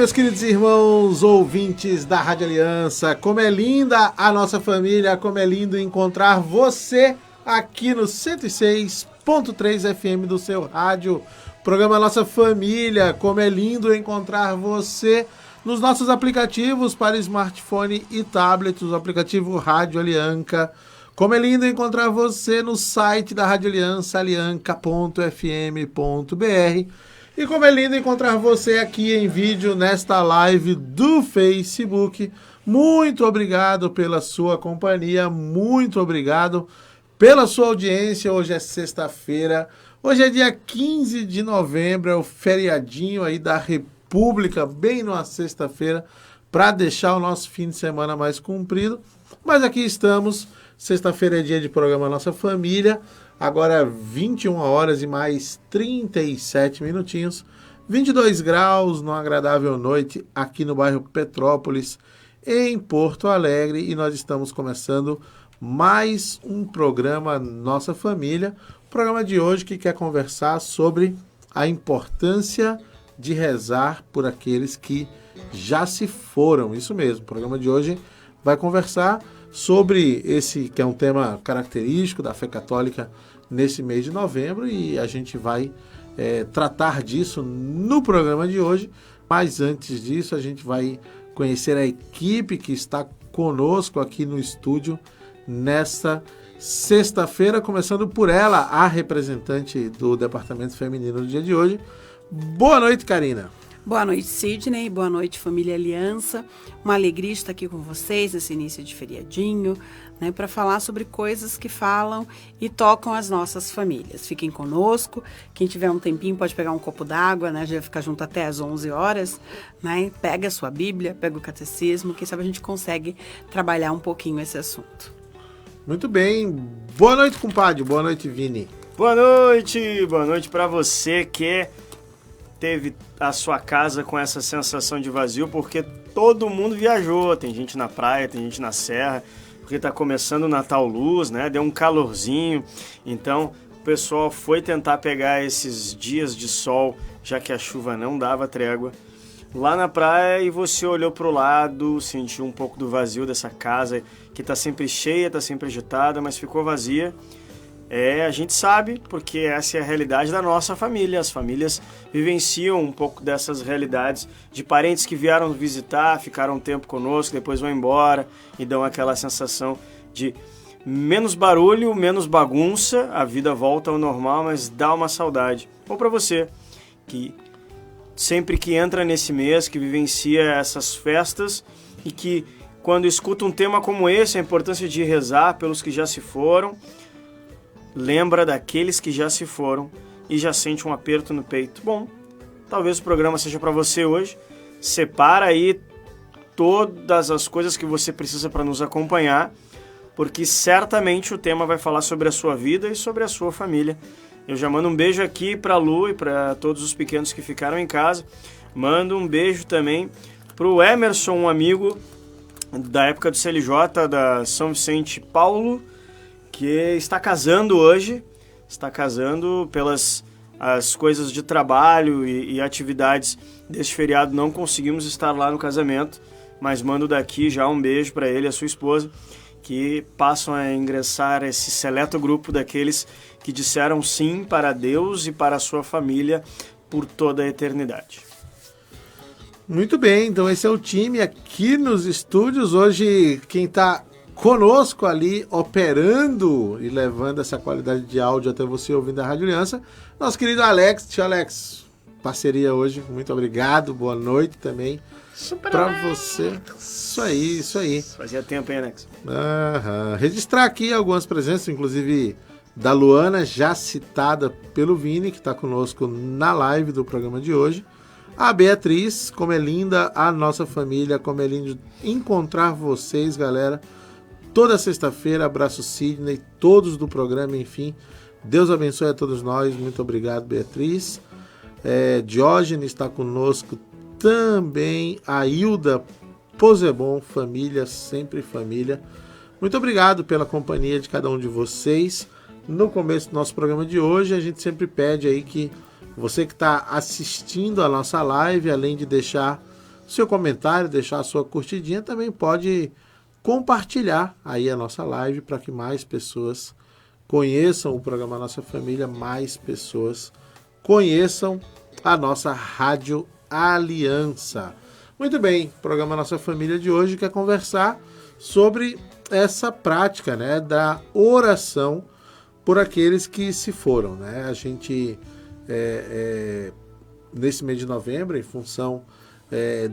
meus queridos irmãos ouvintes da Rádio Aliança, como é linda a nossa família, como é lindo encontrar você aqui no 106.3 FM do seu rádio, programa Nossa Família, como é lindo encontrar você nos nossos aplicativos para smartphone e tablet, o aplicativo Rádio Aliança. Como é lindo encontrar você no site da Rádio Aliança, alianca.fm.br. E como é lindo encontrar você aqui em vídeo nesta live do Facebook. Muito obrigado pela sua companhia, muito obrigado pela sua audiência. Hoje é sexta-feira, hoje é dia 15 de novembro, é o feriadinho aí da República, bem numa sexta-feira, para deixar o nosso fim de semana mais comprido. Mas aqui estamos, sexta-feira é dia de programa Nossa Família. Agora 21 horas e mais 37 minutinhos, 22 graus, numa agradável noite aqui no bairro Petrópolis, em Porto Alegre. E nós estamos começando mais um programa Nossa Família. O programa de hoje que quer conversar sobre a importância de rezar por aqueles que já se foram. Isso mesmo, o programa de hoje vai conversar sobre esse que é um tema característico da fé católica nesse mês de novembro, e a gente vai tratar disso no programa de hoje. Mas antes disso, a gente vai conhecer a equipe que está conosco aqui no estúdio nesta sexta-feira, começando por ela, a representante do Departamento Feminino do dia de hoje. Boa noite, Karina. Boa noite, Sidney. Boa noite, família Aliança. Uma alegria estar aqui com vocês nesse início de feriadinho, né, para falar sobre coisas que falam e tocam as nossas famílias. Fiquem conosco. Quem tiver um tempinho pode pegar um copo d'água, né? Já vai ficar junto até às 11 horas, né? Pega a sua Bíblia, pega o catecismo. Quem sabe a gente consegue trabalhar um pouquinho esse assunto. Muito bem. Boa noite, compadre. Boa noite, Vini. Boa noite para você que teve a sua casa com essa sensação de vazio, porque todo mundo viajou. Tem gente na praia, tem gente na serra, porque tá começando o Natal Luz, né? Deu um calorzinho, então o pessoal foi tentar pegar esses dias de sol, já que a chuva não dava trégua, lá na praia, e você olhou pro lado, sentiu um pouco do vazio dessa casa, que tá sempre cheia, tá sempre agitada, mas ficou vazia. A gente sabe, porque essa é a realidade da nossa família. As famílias vivenciam um pouco dessas realidades de parentes que vieram visitar, ficaram um tempo conosco, depois vão embora e dão aquela sensação de menos barulho, menos bagunça, a vida volta ao normal, mas dá uma saudade. Ou para você, que sempre que entra nesse mês, que vivencia essas festas e que quando escuta um tema como esse, a importância de rezar pelos que já se foram, lembra daqueles que já se foram e já sente um aperto no peito. Bom, talvez o programa seja para você hoje. Separa aí todas as coisas que você precisa para nos acompanhar, porque certamente o tema vai falar sobre a sua vida e sobre a sua família. Eu já mando um beijo aqui para a Lu e para todos os pequenos que ficaram em casa. Mando um beijo também para o Emerson, um amigo da época do CLJ, da São Vicente Paulo, que está casando hoje, está casando pelas as coisas de trabalho e atividades deste feriado, não conseguimos estar lá no casamento, mas mando daqui já um beijo para ele e a sua esposa, que passam a ingressar esse seleto grupo daqueles que disseram sim para Deus e para a sua família por toda a eternidade. Muito bem, então esse é o time aqui nos estúdios. Hoje quem está conosco ali, operando e levando essa qualidade de áudio até você ouvindo a Rádio Aliança, nosso querido Alex. Tio Alex, parceria hoje, muito obrigado, boa noite também para você. Isso aí. Fazia tempo, hein, Alex? Registrar aqui algumas presenças, inclusive da Luana, já citada pelo Vini, que está conosco na live do programa de hoje. A Beatriz, como é linda a nossa família, como é lindo encontrar vocês, galera. Toda sexta-feira, abraço Sidney, todos do programa, enfim. Deus abençoe a todos nós, muito obrigado, Beatriz. Diógenes está conosco também, a Hilda Posebon, família, sempre família. Muito obrigado pela companhia de cada um de vocês. No começo do nosso programa de hoje, a gente sempre pede aí que você que está assistindo a nossa live, além de deixar seu comentário, deixar a sua curtidinha, também pode compartilhar aí a nossa live para que mais pessoas conheçam o programa Nossa Família, mais pessoas conheçam a nossa Rádio Aliança. Muito bem, o programa Nossa Família de hoje quer conversar sobre essa prática, né, da oração por aqueles que se foram, né? A gente, nesse mês de novembro, em função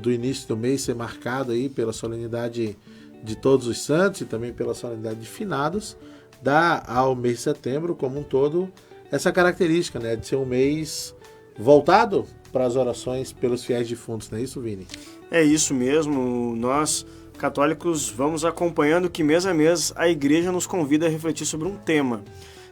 do início do mês ser marcado aí pela solenidade de Todos os Santos e também pela solenidade de Finados, dá ao mês de setembro como um todo essa característica, né, de ser um mês voltado para as orações pelos fiéis defuntos, não é isso, Vini? É isso mesmo, nós católicos vamos acompanhando que mês a mês a igreja nos convida a refletir sobre um tema.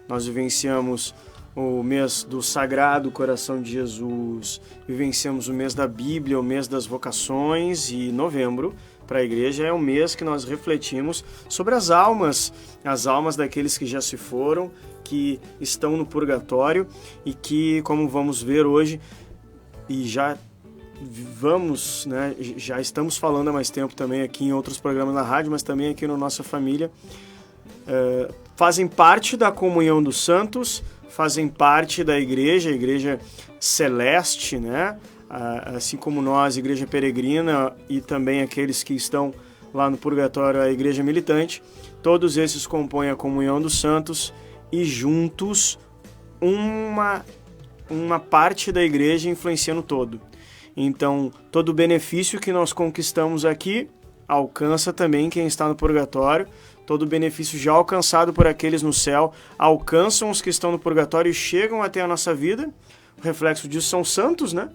Nós vivenciamos o mês do Sagrado Coração de Jesus, vivenciamos o mês da Bíblia, o mês das vocações, e novembro, para a igreja, é o mês que nós refletimos sobre as almas daqueles que já se foram, que estão no purgatório e que, como vamos ver hoje, e já estamos falando há mais tempo também aqui em outros programas na rádio, mas também aqui no Nossa Família, fazem parte da comunhão dos santos, fazem parte da igreja, a igreja celeste, né? Assim como nós, igreja peregrina, e também aqueles que estão lá no purgatório, a igreja militante, todos esses compõem a comunhão dos santos e juntos uma parte da igreja influenciando todo. Então, todo o benefício que nós conquistamos aqui alcança também quem está no purgatório. Todo o benefício já alcançado por aqueles no céu alcançam os que estão no purgatório e chegam até a nossa vida. O reflexo disso são santos, né?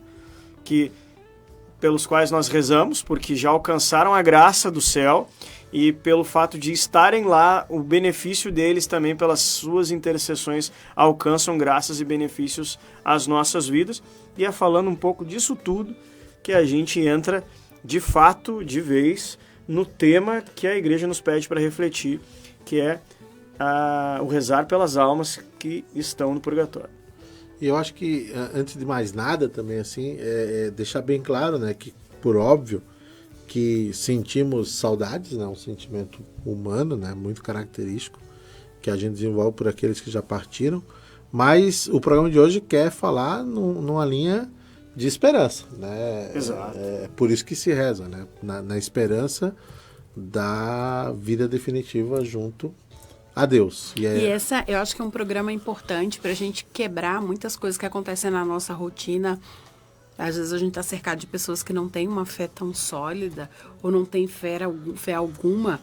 Pelos quais nós rezamos, porque já alcançaram a graça do céu, e pelo fato de estarem lá, o benefício deles também, pelas suas intercessões, alcançam graças e benefícios às nossas vidas. E é falando um pouco disso tudo que a gente entra, de fato, de vez, no tema que a igreja nos pede para refletir, que é o rezar pelas almas que estão no purgatório. E eu acho que, antes de mais nada, também, assim, deixar bem claro, né, que, por óbvio, que sentimos saudades, né, um sentimento humano, né, muito característico, que a gente desenvolve por aqueles que já partiram, mas o programa de hoje quer falar numa linha de esperança, né? Exato. É por isso que se reza, né, na esperança da vida definitiva junto a Deus. E essa, eu acho que é um programa importante para a gente quebrar muitas coisas que acontecem na nossa rotina. Às vezes a gente está cercado de pessoas que não têm uma fé tão sólida ou não têm fé alguma,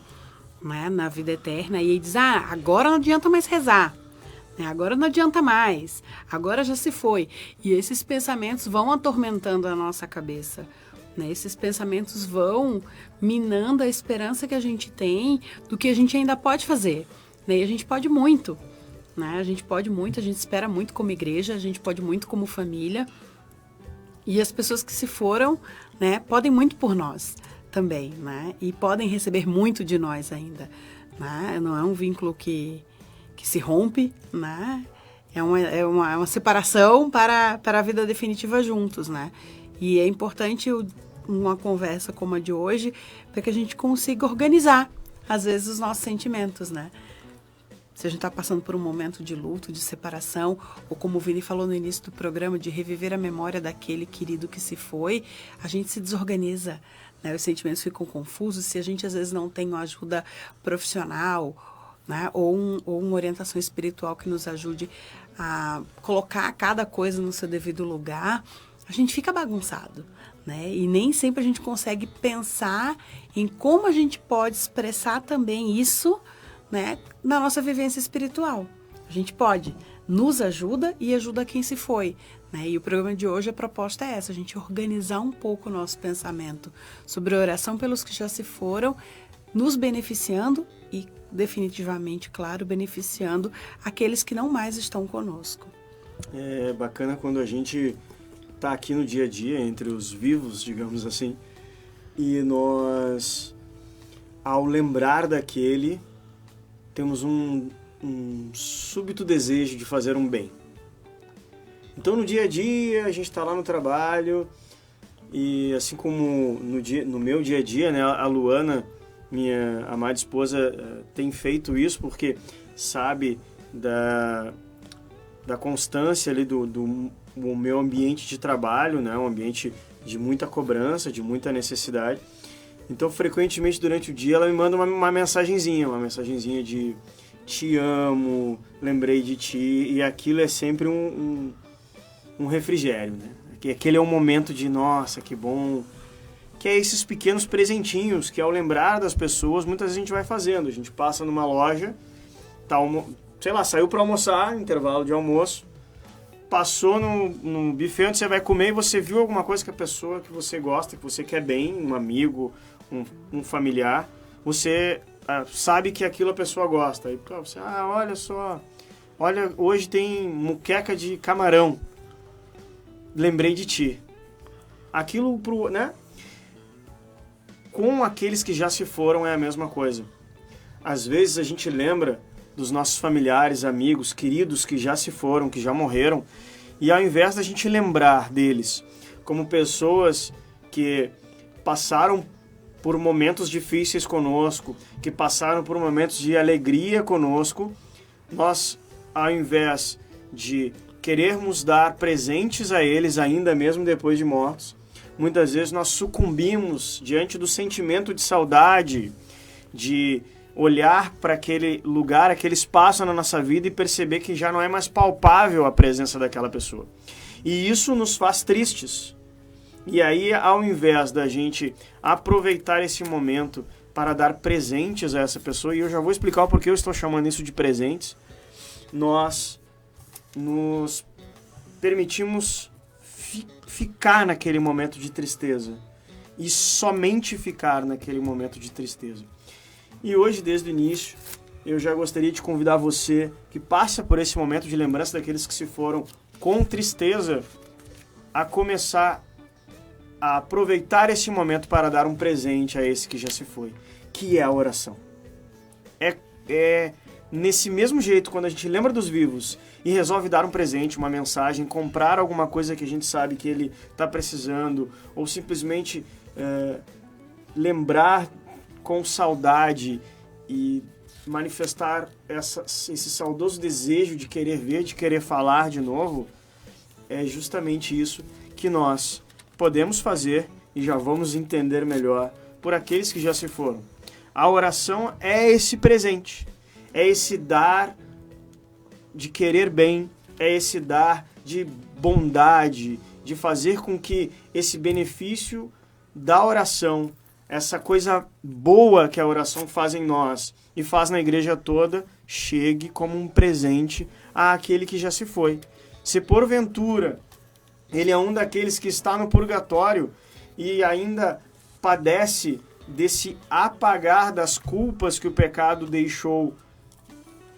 né, na vida eterna, e aí diz, agora não adianta mais rezar, né, agora não adianta mais, agora já se foi. E esses pensamentos vão atormentando a nossa cabeça, né? Esses pensamentos vão minando a esperança que a gente tem do que a gente ainda pode fazer. E a gente pode muito, né? A gente pode muito, a gente espera muito como igreja, a gente pode muito como família. E as pessoas que se foram, né, podem muito por nós também, né? E podem receber muito de nós ainda, né? Não é um vínculo que se rompe, né? É uma separação para a vida definitiva juntos, né? E é importante uma conversa como a de hoje para que a gente consiga organizar, às vezes, os nossos sentimentos, né? Se a gente está passando por um momento de luto, de separação, ou como o Vini falou no início do programa, de reviver a memória daquele querido que se foi, a gente se desorganiza, né? Os sentimentos ficam confusos se a gente às vezes não tem uma ajuda profissional, né? Ou uma orientação espiritual que nos ajude a colocar cada coisa no seu devido lugar, a gente fica bagunçado, né? E nem sempre a gente consegue pensar em como a gente pode expressar também isso, né, na nossa vivência espiritual. A gente pode, nos ajuda e ajuda quem se foi, né? E o programa de hoje, a proposta é essa, a gente organizar um pouco o nosso pensamento sobre a oração pelos que já se foram, nos beneficiando e definitivamente, claro, beneficiando aqueles que não mais estão conosco. É bacana quando a gente está aqui no dia a dia, entre os vivos, digamos assim, e nós, ao lembrar daquele, temos um súbito desejo de fazer um bem. Então, no dia a dia, a gente está lá no trabalho, E assim como no meu dia a dia, né, a Luana, minha amada esposa, tem feito isso porque sabe da constância ali do meu ambiente de trabalho, né, um ambiente de muita cobrança, de muita necessidade. Então, frequentemente durante o dia, ela me manda uma mensagenzinha de te amo, lembrei de ti, e aquilo é sempre um refrigério, né? Aquele é um momento de, nossa, que bom, que é esses pequenos presentinhos que ao lembrar das pessoas, muitas vezes a gente vai fazendo. A gente passa numa loja, saiu para almoçar, intervalo de almoço, passou no buffet onde você vai comer e você viu alguma coisa que a pessoa que você gosta, que você quer bem, um amigo, um familiar, você sabe que aquilo a pessoa gosta. Aí você, olha só, hoje tem muqueca de camarão, lembrei de ti. Aquilo, né? Com aqueles que já se foram é a mesma coisa. Às vezes a gente lembra dos nossos familiares, amigos, queridos que já se foram, que já morreram, e ao invés da gente lembrar deles como pessoas que passaram por momentos difíceis conosco, que passaram por momentos de alegria conosco, nós, ao invés de querermos dar presentes a eles ainda mesmo depois de mortos, muitas vezes nós sucumbimos diante do sentimento de saudade, de olhar para aquele lugar, aquele espaço na nossa vida e perceber que já não é mais palpável a presença daquela pessoa. E isso nos faz tristes. E aí, ao invés da gente aproveitar esse momento para dar presentes a essa pessoa, e eu já vou explicar o porquê eu estou chamando isso de presentes, nós nos permitimos ficar naquele momento de tristeza. E somente ficar naquele momento de tristeza. E hoje, desde o início, eu já gostaria de convidar você que passa por esse momento de lembrança daqueles que se foram com tristeza, a começar a aproveitar esse momento para dar um presente a esse que já se foi, que é a oração. É nesse mesmo jeito, quando a gente lembra dos vivos e resolve dar um presente, uma mensagem, comprar alguma coisa que a gente sabe que ele está precisando, ou simplesmente lembrar com saudade e manifestar esse saudoso desejo de querer ver, de querer falar de novo, é justamente isso que nós podemos fazer e já vamos entender melhor por aqueles que já se foram. A oração é esse presente, é esse dar de querer bem, é esse dar de bondade, de fazer com que esse benefício da oração, essa coisa boa que a oração faz em nós e faz na igreja toda, chegue como um presente àquele que já se foi. Se porventura ele é um daqueles que está no purgatório e ainda padece desse apagar das culpas que o pecado deixou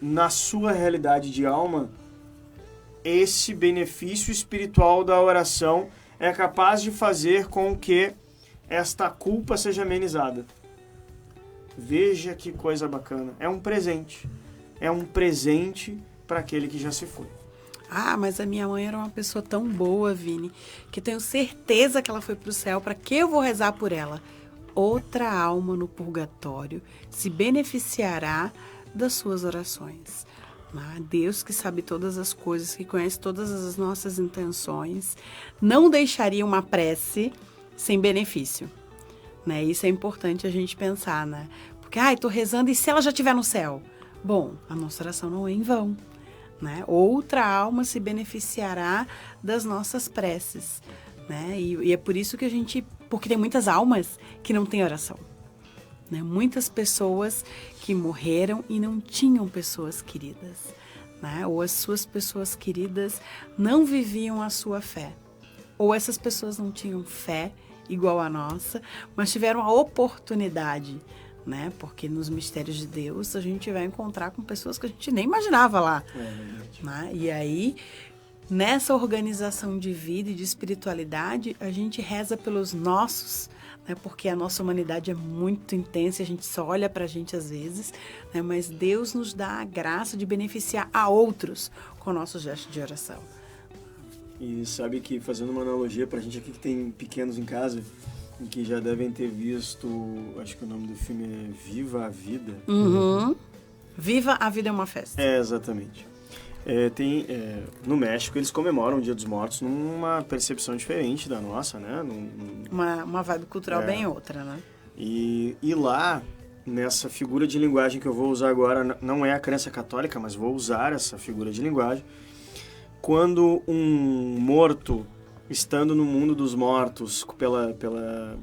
na sua realidade de alma, esse benefício espiritual da oração é capaz de fazer com que esta culpa seja amenizada. Veja que coisa bacana. É um presente. É um presente para aquele que já se foi. Ah, mas a minha mãe era uma pessoa tão boa, Vini, que tenho certeza que ela foi para o céu. Para que eu vou rezar por ela? Outra alma no purgatório se beneficiará das suas orações. Deus, que sabe todas as coisas, que conhece todas as nossas intenções, não deixaria uma prece sem benefício. Isso é importante a gente pensar, né? Porque, estou rezando, e se ela já estiver no céu? Bom, a nossa oração não é em vão. Outra alma se beneficiará das nossas preces, e é por isso que porque tem muitas almas que não têm oração, muitas pessoas que morreram e não tinham pessoas queridas, ou as suas pessoas queridas não viviam a sua fé, ou essas pessoas não tinham fé igual a nossa, mas tiveram a oportunidade, porque nos mistérios de Deus a gente vai encontrar com pessoas que a gente nem imaginava lá. E aí, nessa organização de vida e de espiritualidade, a gente reza pelos nossos, porque a nossa humanidade é muito intensa, a gente só olha pra gente às vezes, mas Deus nos dá a graça de beneficiar a outros com o nosso gesto de oração. E sabe que, fazendo uma analogia pra gente aqui que tem pequenos em casa, e que já devem ter visto, acho que o nome do filme é Viva a Vida. Uhum. Viva a Vida é uma Festa. Exatamente. No México, eles comemoram o Dia dos Mortos numa percepção diferente da nossa, né? Uma vibe cultural bem outra, né? E lá, nessa figura de linguagem que eu vou usar agora, não é a crença católica, mas vou usar essa figura de linguagem. Quando um morto, estando no mundo dos mortos, pela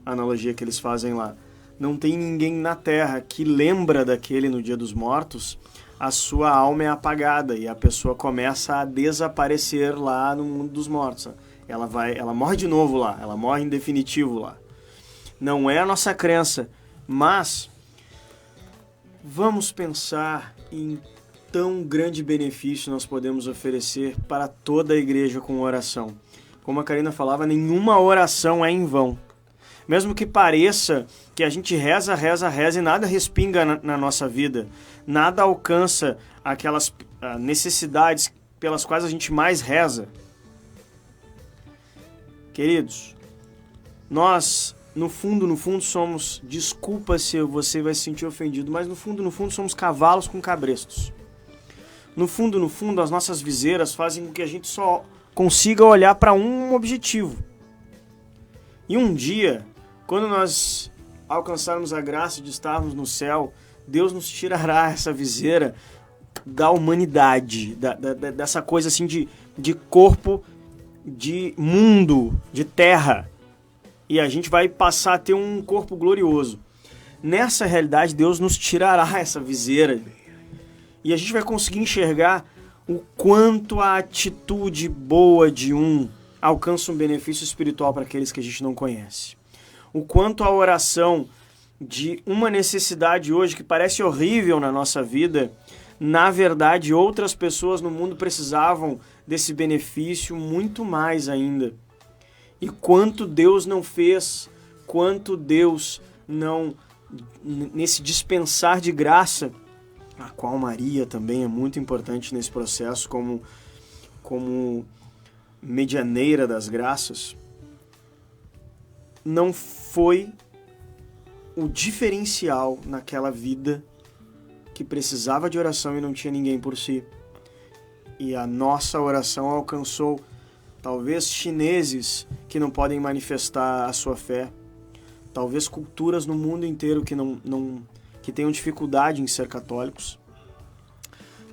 analogia que eles fazem lá, não tem ninguém na Terra que lembra daquele no Dia dos Mortos, a sua alma é apagada e a pessoa começa a desaparecer lá no mundo dos mortos. Ela morre de novo lá, ela morre em definitivo lá. Não é a nossa crença, mas vamos pensar em tão grande benefício nós podemos oferecer para toda a igreja com oração. Como a Karina falava, nenhuma oração é em vão. Mesmo que pareça que a gente reza e nada respinga na nossa vida, nada alcança aquelas necessidades pelas quais a gente mais reza. Queridos, nós, no fundo, somos, desculpa se você vai se sentir ofendido, mas no fundo, somos cavalos com cabrestos. No fundo, as nossas viseiras fazem com que a gente só consiga olhar para um objetivo. E um dia, quando nós alcançarmos a graça de estarmos no céu, Deus nos tirará essa viseira da humanidade, dessa coisa assim de corpo, de mundo, de terra. E a gente vai passar a ter um corpo glorioso. Nessa realidade, Deus nos tirará essa viseira. E a gente vai conseguir enxergar o quanto a atitude boa de um alcança um benefício espiritual para aqueles que a gente não conhece. O quanto a oração de uma necessidade hoje que parece horrível na nossa vida, na verdade outras pessoas no mundo precisavam desse benefício muito mais ainda. E quanto Deus não fez, quanto Deus não, nesse dispensar de graça, a qual Maria também é muito importante nesse processo como medianeira das graças, não foi o diferencial naquela vida que precisava de oração e não tinha ninguém por si. E a nossa oração alcançou talvez chineses que não podem manifestar a sua fé, talvez culturas no mundo inteiro que tenham dificuldade em ser católicos.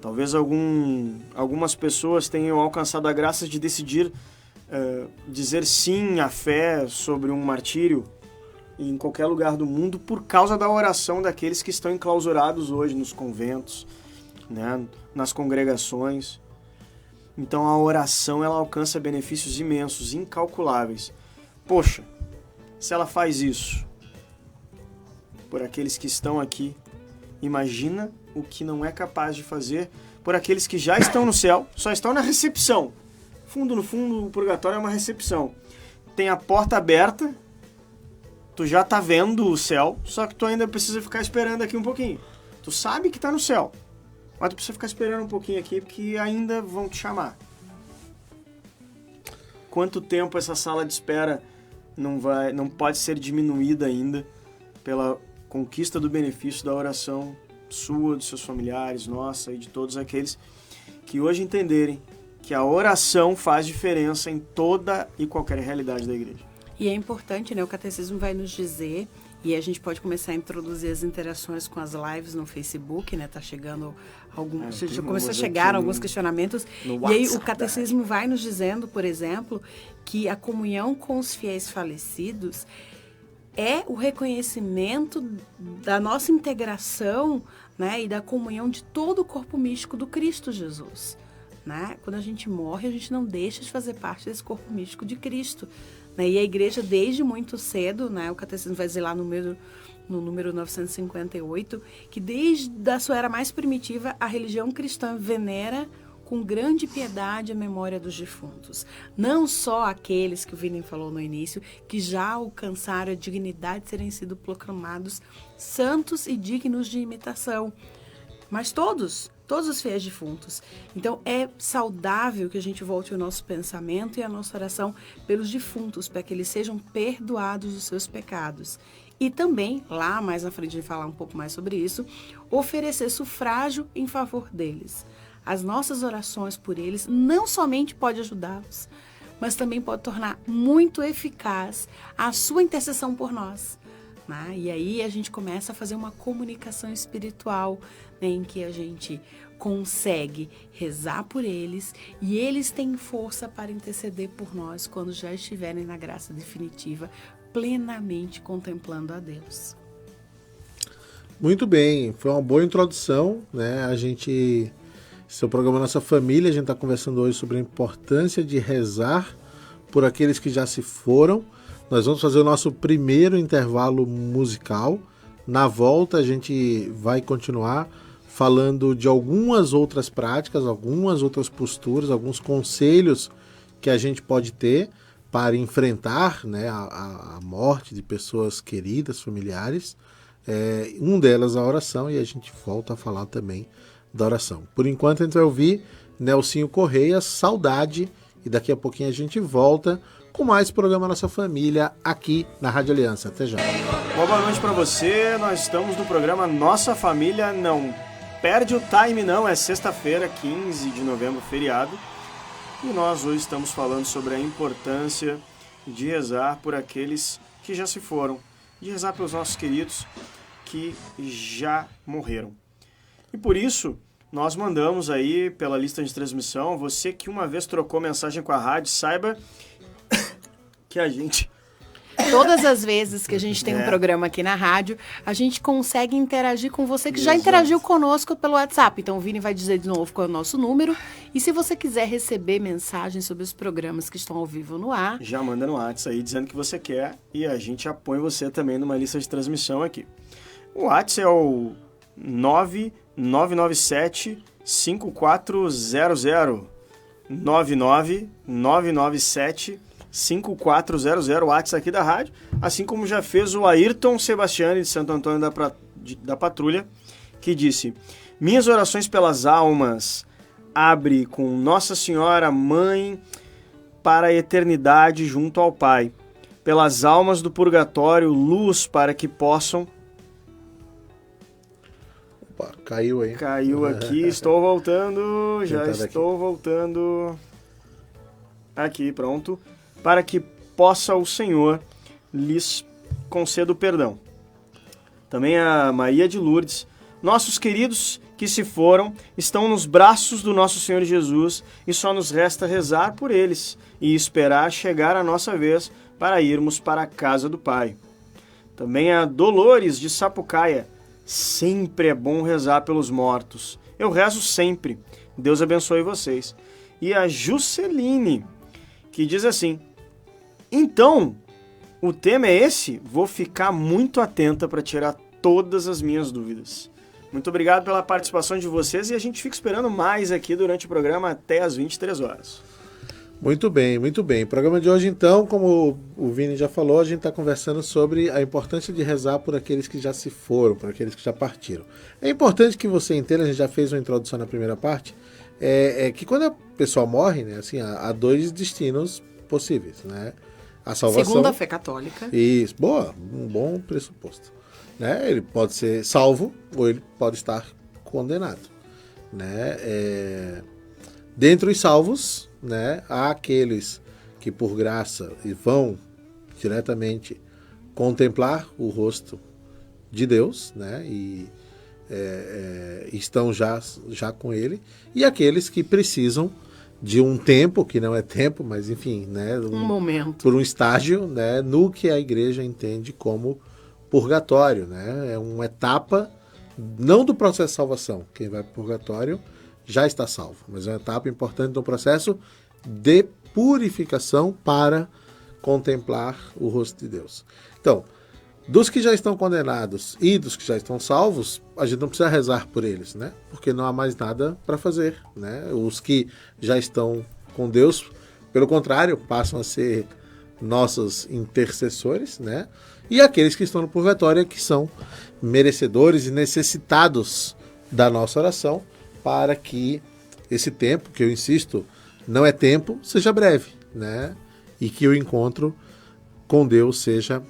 Talvez algumas pessoas tenham alcançado a graça de decidir dizer sim à fé sobre um martírio em qualquer lugar do mundo por causa da oração daqueles que estão enclausurados hoje nos conventos, né, nas congregações. Então a oração ela alcança benefícios imensos, incalculáveis. Poxa, se ela faz isso por aqueles que estão aqui, imagina o que não é capaz de fazer por aqueles que já estão no céu, só estão na recepção. No fundo, o purgatório é uma recepção. Tem a porta aberta, tu já tá vendo o céu, só que tu ainda precisa ficar esperando aqui um pouquinho. Tu sabe que tá no céu, mas tu precisa ficar esperando um pouquinho aqui, porque ainda vão te chamar. Quanto tempo essa sala de espera não pode ser diminuída ainda pela conquista do benefício da oração sua, dos seus familiares, nossa e de todos aqueles que hoje entenderem que a oração faz diferença em toda e qualquer realidade da igreja. E é importante, né? O catecismo vai nos dizer, e a gente pode começar a introduzir as interações com as lives no Facebook, né? Tá chegando já começou a chegar alguns questionamentos. E aí o catecismo vai nos dizendo, por exemplo, que a comunhão com os fiéis falecidos é o reconhecimento da nossa integração, né, e da comunhão de todo o corpo místico do Cristo Jesus. Né? Quando a gente morre, a gente não deixa de fazer parte desse corpo místico de Cristo. Né? E a igreja, desde muito cedo, né, o catecismo vai dizer lá no número 958, que desde a sua era mais primitiva, a religião cristã venera com grande piedade a memória dos defuntos. Não só aqueles que o Vini falou no início, que já alcançaram a dignidade de serem sido proclamados santos e dignos de imitação, mas todos todos os fiéis defuntos. Então, é saudável que a gente volte o nosso pensamento e a nossa oração pelos defuntos, para que eles sejam perdoados dos seus pecados. E também, lá mais na frente de falar um pouco mais sobre isso, oferecer sufrágio em favor deles. As nossas orações por eles não somente pode ajudá-los, mas também pode tornar muito eficaz a sua intercessão por nós. Né? E aí a gente começa a fazer uma comunicação espiritual, né, em que a gente consegue rezar por eles e eles têm força para interceder por nós quando já estiverem na graça definitiva, plenamente contemplando a Deus. Muito bem, foi uma boa introdução, né? Esse é o programa Nossa Família, a gente está conversando hoje sobre a importância de rezar por aqueles que já se foram. Nós vamos fazer o nosso primeiro intervalo musical. Na volta a gente vai continuar falando de algumas outras práticas, algumas outras posturas, alguns conselhos que a gente pode ter para enfrentar, né, a morte de pessoas queridas, familiares. Um delas a oração, e a gente volta a falar também da oração. Por enquanto a gente vai ouvir Nelsinho Correia, Saudade, e daqui a pouquinho a gente volta com mais programa Nossa Família aqui na Rádio Aliança. Até já. Boa noite para você, nós estamos no programa Nossa Família. Não perde o time não, é sexta-feira, 15 de novembro, feriado. E nós hoje estamos falando sobre a importância de rezar por aqueles que já se foram, de rezar pelos nossos queridos que já morreram. E por isso, nós mandamos aí pela lista de transmissão, você que uma vez trocou mensagem com a rádio, saiba que a gente... Todas as vezes que a gente tem um programa aqui na rádio, a gente consegue interagir com você que já interagiu conosco pelo WhatsApp. Então o Vini vai dizer de novo qual é o nosso número. E se você quiser receber mensagens sobre os programas que estão ao vivo no ar... Já manda no WhatsApp aí dizendo que você quer e a gente apoia você também numa lista de transmissão aqui. O WhatsApp é o 9997 5400 99997 5400, o WhatsApp aqui da rádio, assim como já fez o Ayrton Sebastiani de Santo Antônio da Patrulha, que disse: minhas orações pelas almas, abre com Nossa Senhora Mãe para a eternidade junto ao Pai, pelas almas do purgatório, luz para que possam... Opa, caiu aí. Caiu aqui, estou voltando, já estou voltando. Aqui, pronto. Para que possa o Senhor lhes conceda o perdão. Também a Maria de Lourdes. Nossos queridos que se foram estão nos braços do nosso Senhor Jesus e só nos resta rezar por eles e esperar chegar a nossa vez para irmos para a casa do Pai. Também a Dolores de Sapucaia. Sempre é bom rezar pelos mortos. Eu rezo sempre. Deus abençoe vocês. E a Jusceline, que diz assim: então, o tema é esse? Vou ficar muito atenta para tirar todas as minhas dúvidas. Muito obrigado pela participação de vocês e a gente fica esperando mais aqui durante o programa até às 23 horas. Muito bem, muito bem. O programa de hoje, então, como o Vini já falou, a gente está conversando sobre a importância de rezar por aqueles que já se foram, por aqueles que já partiram. É importante que você entenda, a gente já fez uma introdução na primeira parte, que quando a pessoa morre, né, assim, há dois destinos possíveis, né? A salvação. Segundo a fé católica. Isso, boa, um bom pressuposto. Né? Ele pode ser salvo ou ele pode estar condenado. Né? Dentre os salvos, né, há aqueles que por graça vão diretamente contemplar o rosto de Deus, né, e estão já com ele, e aqueles que precisam de um tempo, que não é tempo, mas enfim, né, um momento, por um estágio, né, no que a igreja entende como purgatório, né, é uma etapa não do processo de salvação. Quem vai para o purgatório já está salvo, mas é uma etapa importante do processo de purificação para contemplar o rosto de Deus. Então, dos que já estão condenados e dos que já estão salvos, a gente não precisa rezar por eles, né? Porque não há mais nada para fazer, né? Os que já estão com Deus, pelo contrário, passam a ser nossos intercessores, né? E aqueles que estão no purgatório, que são merecedores e necessitados da nossa oração, para que esse tempo, que eu insisto, não é tempo, seja breve, né? E que o encontro com Deus seja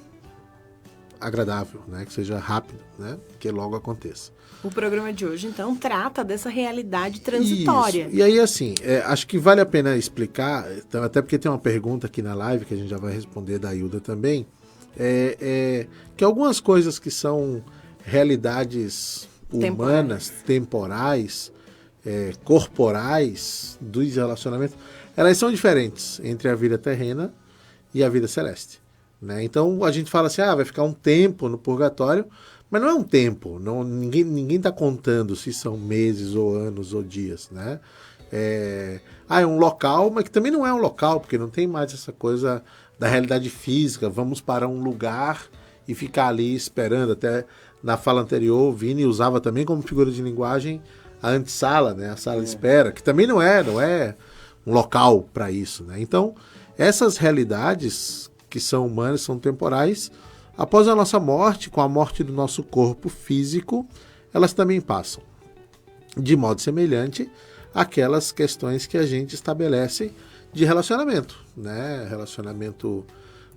agradável, né? Que seja rápido, né? Que logo aconteça. O programa de hoje, então, trata dessa realidade transitória. Isso. E aí, assim, acho que vale a pena explicar, então, até porque tem uma pergunta aqui na live, que a gente já vai responder da Hilda também, que algumas coisas que são realidades humanas, temporais, corporais dos relacionamentos, elas são diferentes entre a vida terrena e a vida celeste, né? Então, a gente fala assim, vai ficar um tempo no purgatório, mas não é um tempo, ninguém está contando se são meses ou anos ou dias, né? É um local, mas que também não é um local, porque não tem mais essa coisa da realidade física, vamos para um lugar e ficar ali esperando. Até na fala anterior, o Vini usava também como figura de linguagem a antessala, né? A sala de espera, que também não é um local para isso, né? Então, essas realidades que são humanas, são temporais, após a nossa morte, com a morte do nosso corpo físico, elas também passam. De modo semelhante àquelas questões que a gente estabelece de relacionamento, né? Relacionamento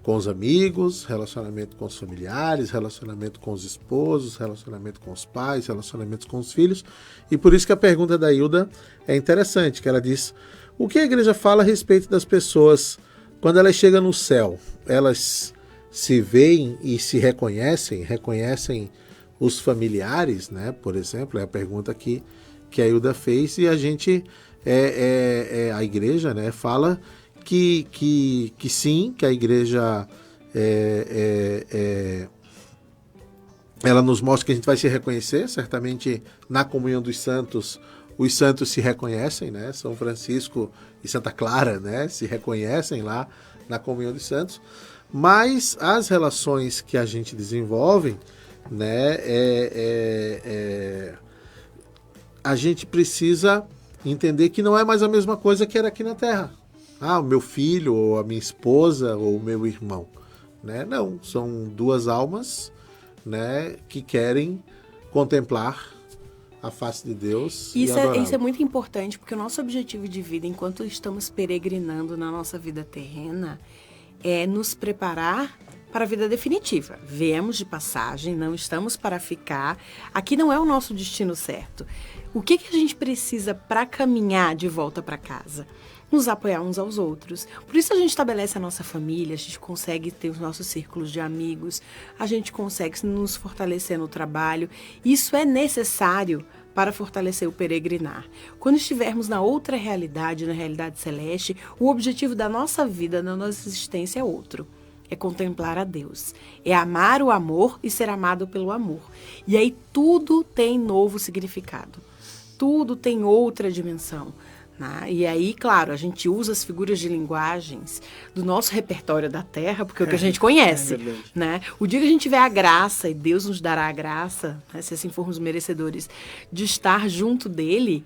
com os amigos, relacionamento com os familiares, relacionamento com os esposos, relacionamento com os pais, relacionamentos com os filhos. E por isso que a pergunta da Hilda é interessante, que ela diz: o que a igreja fala a respeito das pessoas quando elas chegam no céu? Elas se veem e se reconhecem os familiares, né? Por exemplo, é a pergunta que a Hilda fez, e a gente, a igreja, né, fala que sim, que a igreja ela nos mostra que a gente vai se reconhecer, certamente na comunhão dos santos, os santos se reconhecem, né? São Francisco e Santa Clara, né, se reconhecem lá na comunhão dos santos. Mas as relações que a gente desenvolve, né, a gente precisa entender que não é mais a mesma coisa que era aqui na Terra. O meu filho, ou a minha esposa, ou o meu irmão, né? Não, são duas almas, né, que querem contemplar a face de Deus e adorá-lo. Isso é muito importante, porque o nosso objetivo de vida, enquanto estamos peregrinando na nossa vida terrena, é nos preparar para a vida definitiva. Viemos de passagem, não estamos para ficar. Aqui não é o nosso destino certo. O que a gente precisa para caminhar de volta para casa? Nos apoiar uns aos outros. Por isso a gente estabelece a nossa família, a gente consegue ter os nossos círculos de amigos, a gente consegue nos fortalecer no trabalho. Isso é necessário para fortalecer o peregrinar. Quando estivermos na outra realidade, na realidade celeste, o objetivo da nossa vida, da nossa existência é outro. É contemplar a Deus. É amar o amor e ser amado pelo amor. E aí tudo tem novo significado. Tudo tem outra dimensão. Né? E aí, claro, a gente usa as figuras de linguagens do nosso repertório da Terra, porque é o que a gente conhece. Né? O dia que a gente tiver a graça, e Deus nos dará a graça, né, se assim formos merecedores, de estar junto dele,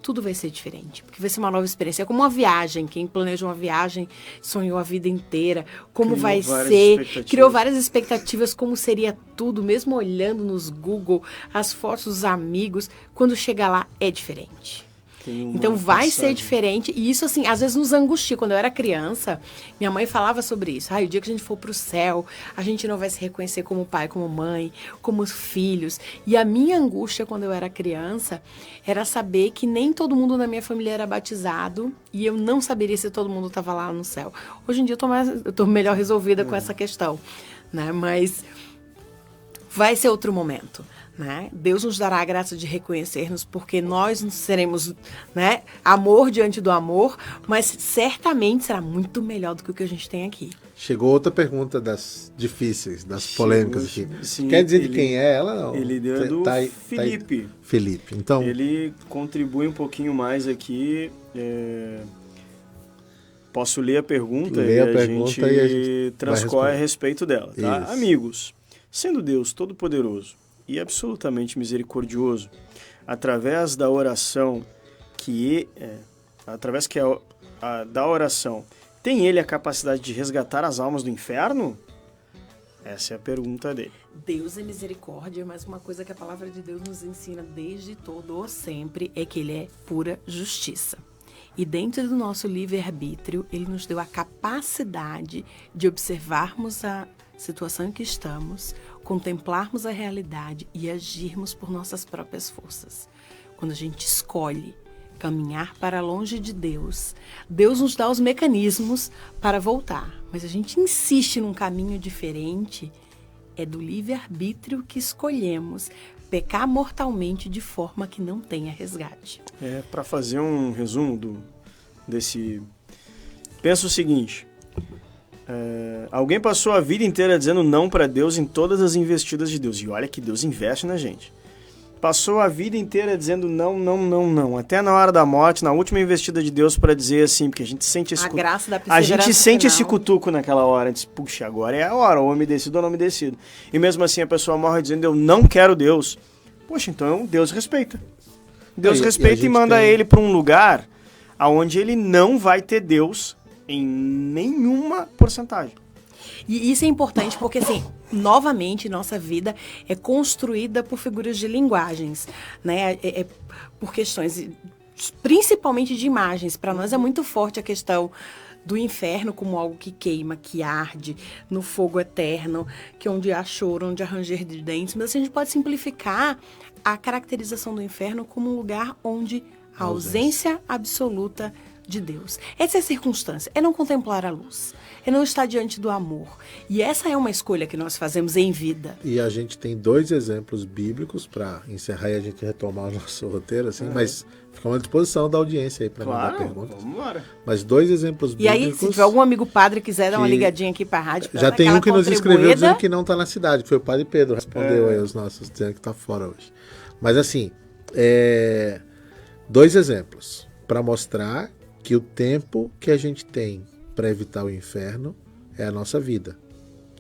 tudo vai ser diferente, porque vai ser uma nova experiência. É como uma viagem, quem planeja uma viagem sonhou a vida inteira, como vai ser, criou várias expectativas, como seria tudo, mesmo olhando nos Google, as fotos dos amigos, quando chega lá é diferente. Então vai ser diferente, e isso assim, às vezes nos angustia. Quando eu era criança, minha mãe falava sobre isso. O dia que a gente for pro céu, a gente não vai se reconhecer como pai, como mãe, como filhos. E a minha angústia quando eu era criança era saber que nem todo mundo na minha família era batizado, e eu não saberia se todo mundo estava lá no céu. Hoje em dia eu tô melhor resolvida com essa questão, né? Mas vai ser outro momento. Né? Deus nos dará a graça de reconhecermos, porque nós seremos, né, amor diante do amor, mas certamente será muito melhor do que o que a gente tem aqui. Chegou outra pergunta das difíceis, das polêmicas aqui. Sim, quer dizer de quem é ela? Não. Ele deu do Felipe. Felipe, então... Ele contribui um pouquinho mais aqui. Posso ler a pergunta? E a gente transcorre a respeito dela. Tá? Amigos, sendo Deus Todo-Poderoso e absolutamente misericordioso, através da oração da oração, tem ele a capacidade de resgatar as almas do inferno? Essa é a pergunta dele. Deus é misericórdia, mas uma coisa que a palavra de Deus nos ensina desde todo ou sempre é que ele é pura justiça. E dentro do nosso livre-arbítrio, ele nos deu a capacidade de observarmos a situação em que estamos, contemplarmos a realidade e agirmos por nossas próprias forças. Quando a gente escolhe caminhar para longe de Deus, Deus nos dá os mecanismos para voltar. Mas a gente insiste num caminho diferente, é do livre-arbítrio que escolhemos pecar mortalmente de forma que não tenha resgate. Para fazer um resumo desse... Pensa o seguinte, alguém passou a vida inteira dizendo não para Deus em todas as investidas de Deus. E olha que Deus investe na gente. Passou a vida inteira dizendo não, não, não, não. Até na hora da morte, na última investida de Deus para dizer assim, porque a gente sente esse A graça da a gente sente final. esse cutuco naquela hora. Diz, puxa, agora é a hora, ou umedecido ou não umedecido. E mesmo assim a pessoa morre dizendo eu não quero Deus. Poxa, então Deus respeita. Deus respeita e manda ele para um lugar onde ele não vai ter Deus em nenhuma porcentagem. E isso é importante porque, assim, novamente, nossa vida é construída por figuras de linguagens, né? Por questões, principalmente de imagens. Para nós é muito forte a questão do inferno como algo que queima, que arde, no fogo eterno, que onde há choro, onde há ranger de dentes. Mas assim, a gente pode simplificar a caracterização do inferno como um lugar onde a ausência absoluta de Deus. Essa é a circunstância, é não contemplar a luz, é não estar diante do amor. E essa é uma escolha que nós fazemos em vida. E a gente tem 2 exemplos bíblicos para encerrar e a gente retomar o nosso roteiro, assim, mas ficamos à disposição da audiência aí para mandar perguntas. Vamos embora. Mas 2 exemplos bíblicos. E aí, se tiver algum amigo padre que quiser dar uma ligadinha aqui para a rádio, já tem um que nos escreveu dizendo que não está na cidade, que foi o padre Pedro, respondeu aí os nossos, dizendo que está fora hoje. Mas assim, 2 exemplos para mostrar que o tempo que a gente tem para evitar o inferno é a nossa vida,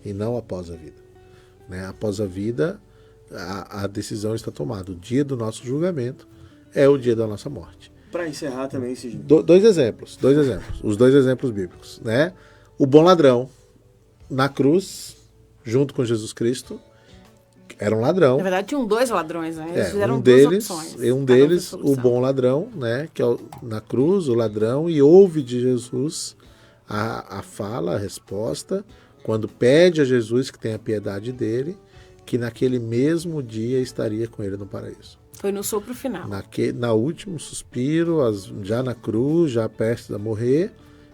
e não após a vida. Né? Após a vida, a decisão está tomada. O dia do nosso julgamento é o dia da nossa morte. Para encerrar também esse dia. 2 exemplos. Os 2 exemplos bíblicos. Né? O bom ladrão, na cruz, junto com Jesus Cristo, era um ladrão. Na verdade, tinham 2 ladrões, né? Eles fizeram um deles, duas opções. Um deles, o bom ladrão, né? Que é na cruz, o ladrão, e ouve de Jesus a fala, a resposta, quando pede a Jesus que tenha piedade dele, que naquele mesmo dia estaria com ele no paraíso. Foi no sopro final. Na último suspiro, já na cruz, já prestes a morrer,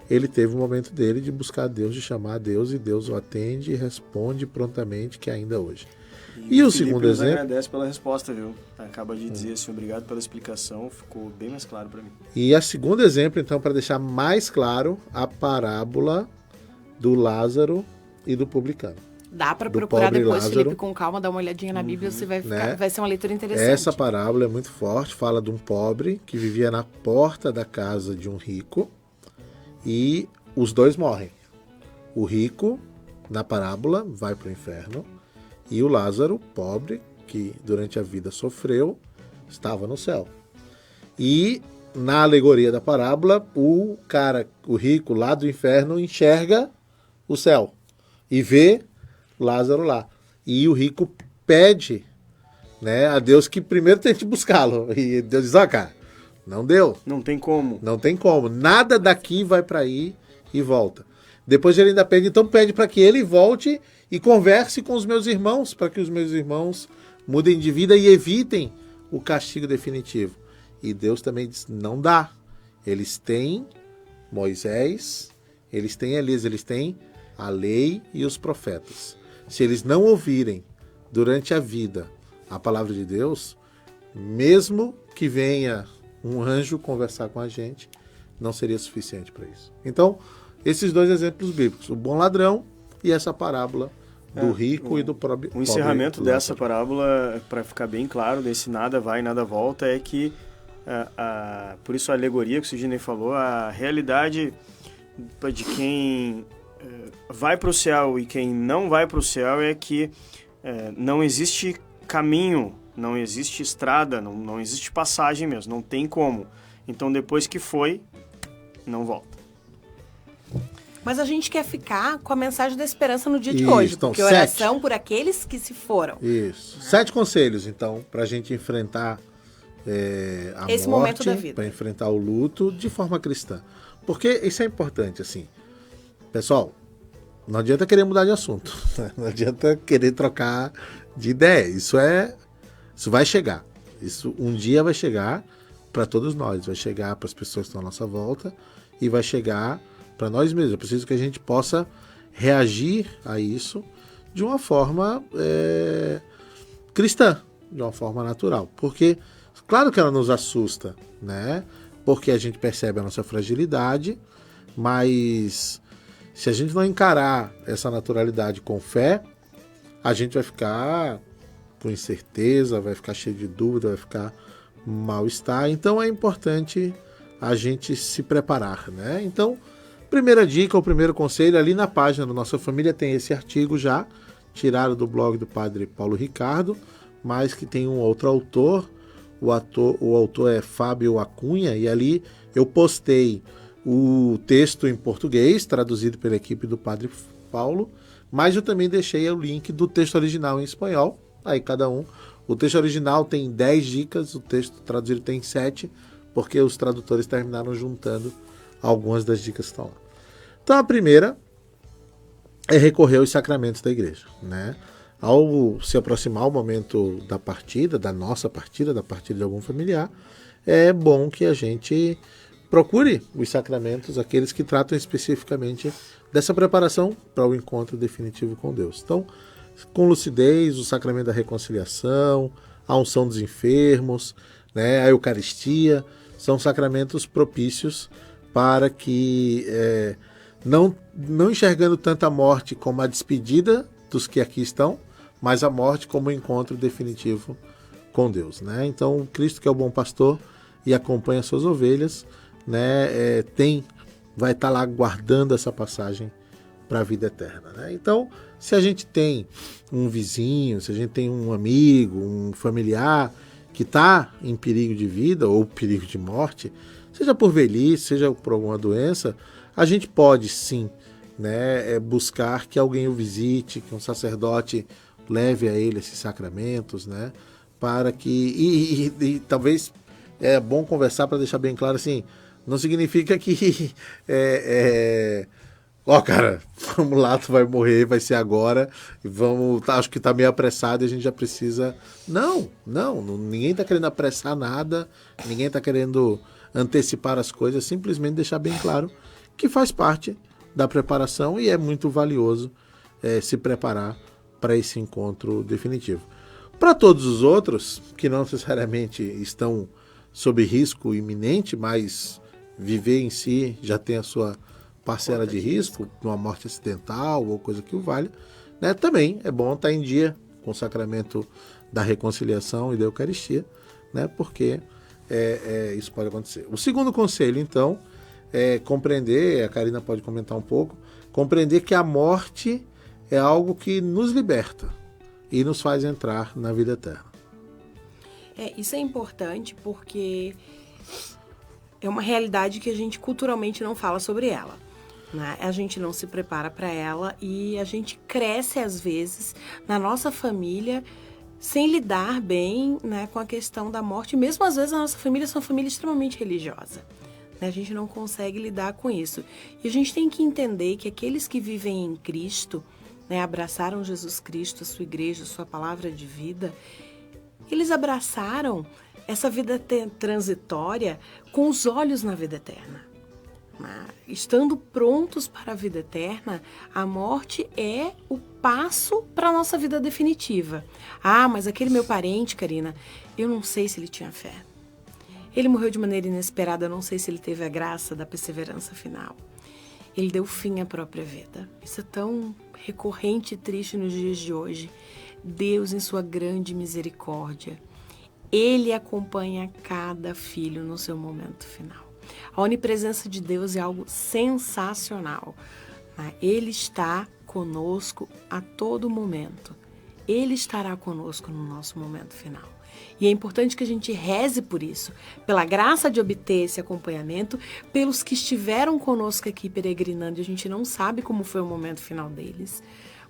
ele teve o momento dele de buscar Deus, de chamar a Deus, e Deus o atende e responde prontamente, que ainda hoje. E o segundo exemplo... agradece pela resposta, viu? Acaba de dizer assim, obrigado pela explicação, ficou bem mais claro para mim. E a segundo exemplo, então, para deixar mais claro, a parábola do Lázaro e do publicano. Dá para procurar depois, Lázaro. Felipe, com calma, dar uma olhadinha na Bíblia, você vai ficar, vai ser uma leitura interessante. Essa parábola é muito forte, fala de um pobre que vivia na porta da casa de um rico, e os 2 morrem. O rico, na parábola, vai para o inferno, e o Lázaro, pobre, que durante a vida sofreu, estava no céu. E na alegoria da parábola, o rico lá do inferno enxerga o céu e vê Lázaro lá. E o rico pede, né, a Deus que primeiro tente buscá-lo. E Deus diz, cara, não deu. Não tem como. Não tem como. Nada daqui vai para aí e volta. Depois ele ainda pede, então pede para que ele volte e converse com os meus irmãos, para que os meus irmãos mudem de vida e evitem o castigo definitivo. E Deus também diz, não dá. Eles têm Moisés, eles têm Elias, eles têm a lei e os profetas. Se eles não ouvirem durante a vida a palavra de Deus, mesmo que venha um anjo conversar com a gente, não seria suficiente para isso. Então, esses 2 exemplos bíblicos, o bom ladrão e essa parábola do rico e do pobre. O encerramento dessa parábola, para ficar bem claro, desse nada vai, nada volta, é que, por isso a alegoria que o Sidney falou, a realidade de quem vai para o céu e quem não vai para o céu é que não existe caminho, não existe estrada, não existe passagem mesmo, não tem como. Então, depois que foi, não volta. Mas a gente quer ficar com a mensagem da esperança no dia de Isso, hoje. então, Porque oração por aqueles que se foram. Isso. 7 conselhos, então, pra gente enfrentar a Esse morte, momento da vida. pra enfrentar o luto de forma cristã. Porque isso é importante, assim. Pessoal, não adianta querer mudar de assunto. Não adianta querer trocar de ideia. Isso vai chegar. Isso um dia vai chegar para todos nós. Vai chegar para as pessoas que estão à nossa volta e vai chegar para nós mesmos. É preciso que a gente possa reagir a isso de uma forma cristã, de uma forma natural. Porque, claro que ela nos assusta, né? Porque a gente percebe a nossa fragilidade, mas se a gente não encarar essa naturalidade com fé, a gente vai ficar com incerteza, vai ficar cheio de dúvida, vai ficar mal-estar. Então é importante a gente se preparar, né? Então, primeira dica, o primeiro conselho, ali na página da Nossa Família tem esse artigo já, tirado do blog do Padre Paulo Ricardo, mas que tem um outro autor. O autor é Fábio Acunha, e ali eu postei o texto em português, traduzido pela equipe do Padre Paulo, mas eu também deixei o link do texto original em espanhol, aí cada um. O texto original tem 10 dicas, o texto traduzido tem 7, porque os tradutores terminaram juntando algumas das dicas que estão lá. Então a primeira é recorrer aos sacramentos da igreja, né? Ao se aproximar o momento da partida, da nossa partida, da partida de algum familiar, é bom que a gente procure os sacramentos, aqueles que tratam especificamente dessa preparação para o encontro definitivo com Deus. Então, com lucidez, o sacramento da reconciliação, a unção dos enfermos, né, a Eucaristia, são sacramentos propícios para que, não enxergando tanto a morte como a despedida dos que aqui estão, mas a morte como o encontro definitivo com Deus, né? Então, Cristo, que é o bom pastor e acompanha suas ovelhas, né, vai estar lá guardando essa passagem para a vida eterna, né? Então, se a gente tem um vizinho, se a gente tem um amigo, um familiar que está em perigo de vida ou perigo de morte, seja por velhice, seja por alguma doença, a gente pode sim, né, buscar que alguém o visite, que um sacerdote leve a ele esses sacramentos, né, para que e talvez é bom conversar para deixar bem claro assim, não significa que cara, vamos lá, tu vai morrer, vai ser agora, e acho que tá meio apressado e a gente já precisa. Não, ninguém tá querendo apressar nada, ninguém tá querendo antecipar as coisas, simplesmente deixar bem claro que faz parte da preparação e é muito valioso se preparar para esse encontro definitivo. Para todos os outros, que não necessariamente estão sob risco iminente, mas viver em si já tem a sua parcela de risco, uma morte acidental ou coisa que o valha, né? Também é bom estar em dia com o sacramento da reconciliação e da Eucaristia, né? Porque isso pode acontecer. O segundo conselho, então, é compreender, a Karina pode comentar um pouco, compreender que a morte é algo que nos liberta e nos faz entrar na vida eterna. Isso é importante porque é uma realidade que a gente culturalmente não fala sobre ela, né? A gente não se prepara para ela e a gente cresce, às vezes, na nossa família sem lidar bem, né, com a questão da morte. Mesmo, às vezes, a nossa família é uma família extremamente religiosa, né? A gente não consegue lidar com isso. E a gente tem que entender que aqueles que vivem em Cristo, né, abraçaram Jesus Cristo, a sua igreja, a sua palavra de vida, eles abraçaram essa vida transitória com os olhos na vida eterna. Estando prontos para a vida eterna, a morte é o passo para a nossa vida definitiva. Mas aquele meu parente, Karina, eu não sei se ele tinha fé. Ele morreu de maneira inesperada, eu não sei se ele teve a graça da perseverança final. Ele deu fim à própria vida. Isso é tão recorrente e triste nos dias de hoje. Deus, em sua grande misericórdia, Ele acompanha cada filho no seu momento final. A onipresença de Deus é algo sensacional. Ele está conosco a todo momento. Ele estará conosco no nosso momento final. E é importante que a gente reze por isso, pela graça de obter esse acompanhamento, pelos que estiveram conosco aqui peregrinando, e a gente não sabe como foi o momento final deles,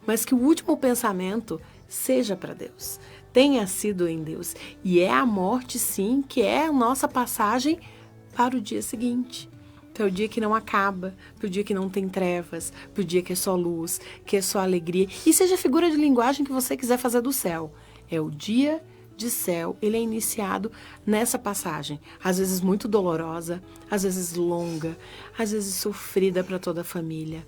mas que o último pensamento seja para Deus, tenha sido em Deus. E é a morte, sim, que é a nossa passagem para o dia seguinte. Para o dia que não acaba, para o dia que não tem trevas, para o dia que é só luz, que é só alegria. E seja a figura de linguagem que você quiser fazer do céu. É o dia de céu, ele é iniciado nessa passagem. Às vezes muito dolorosa, às vezes longa, às vezes sofrida para toda a família.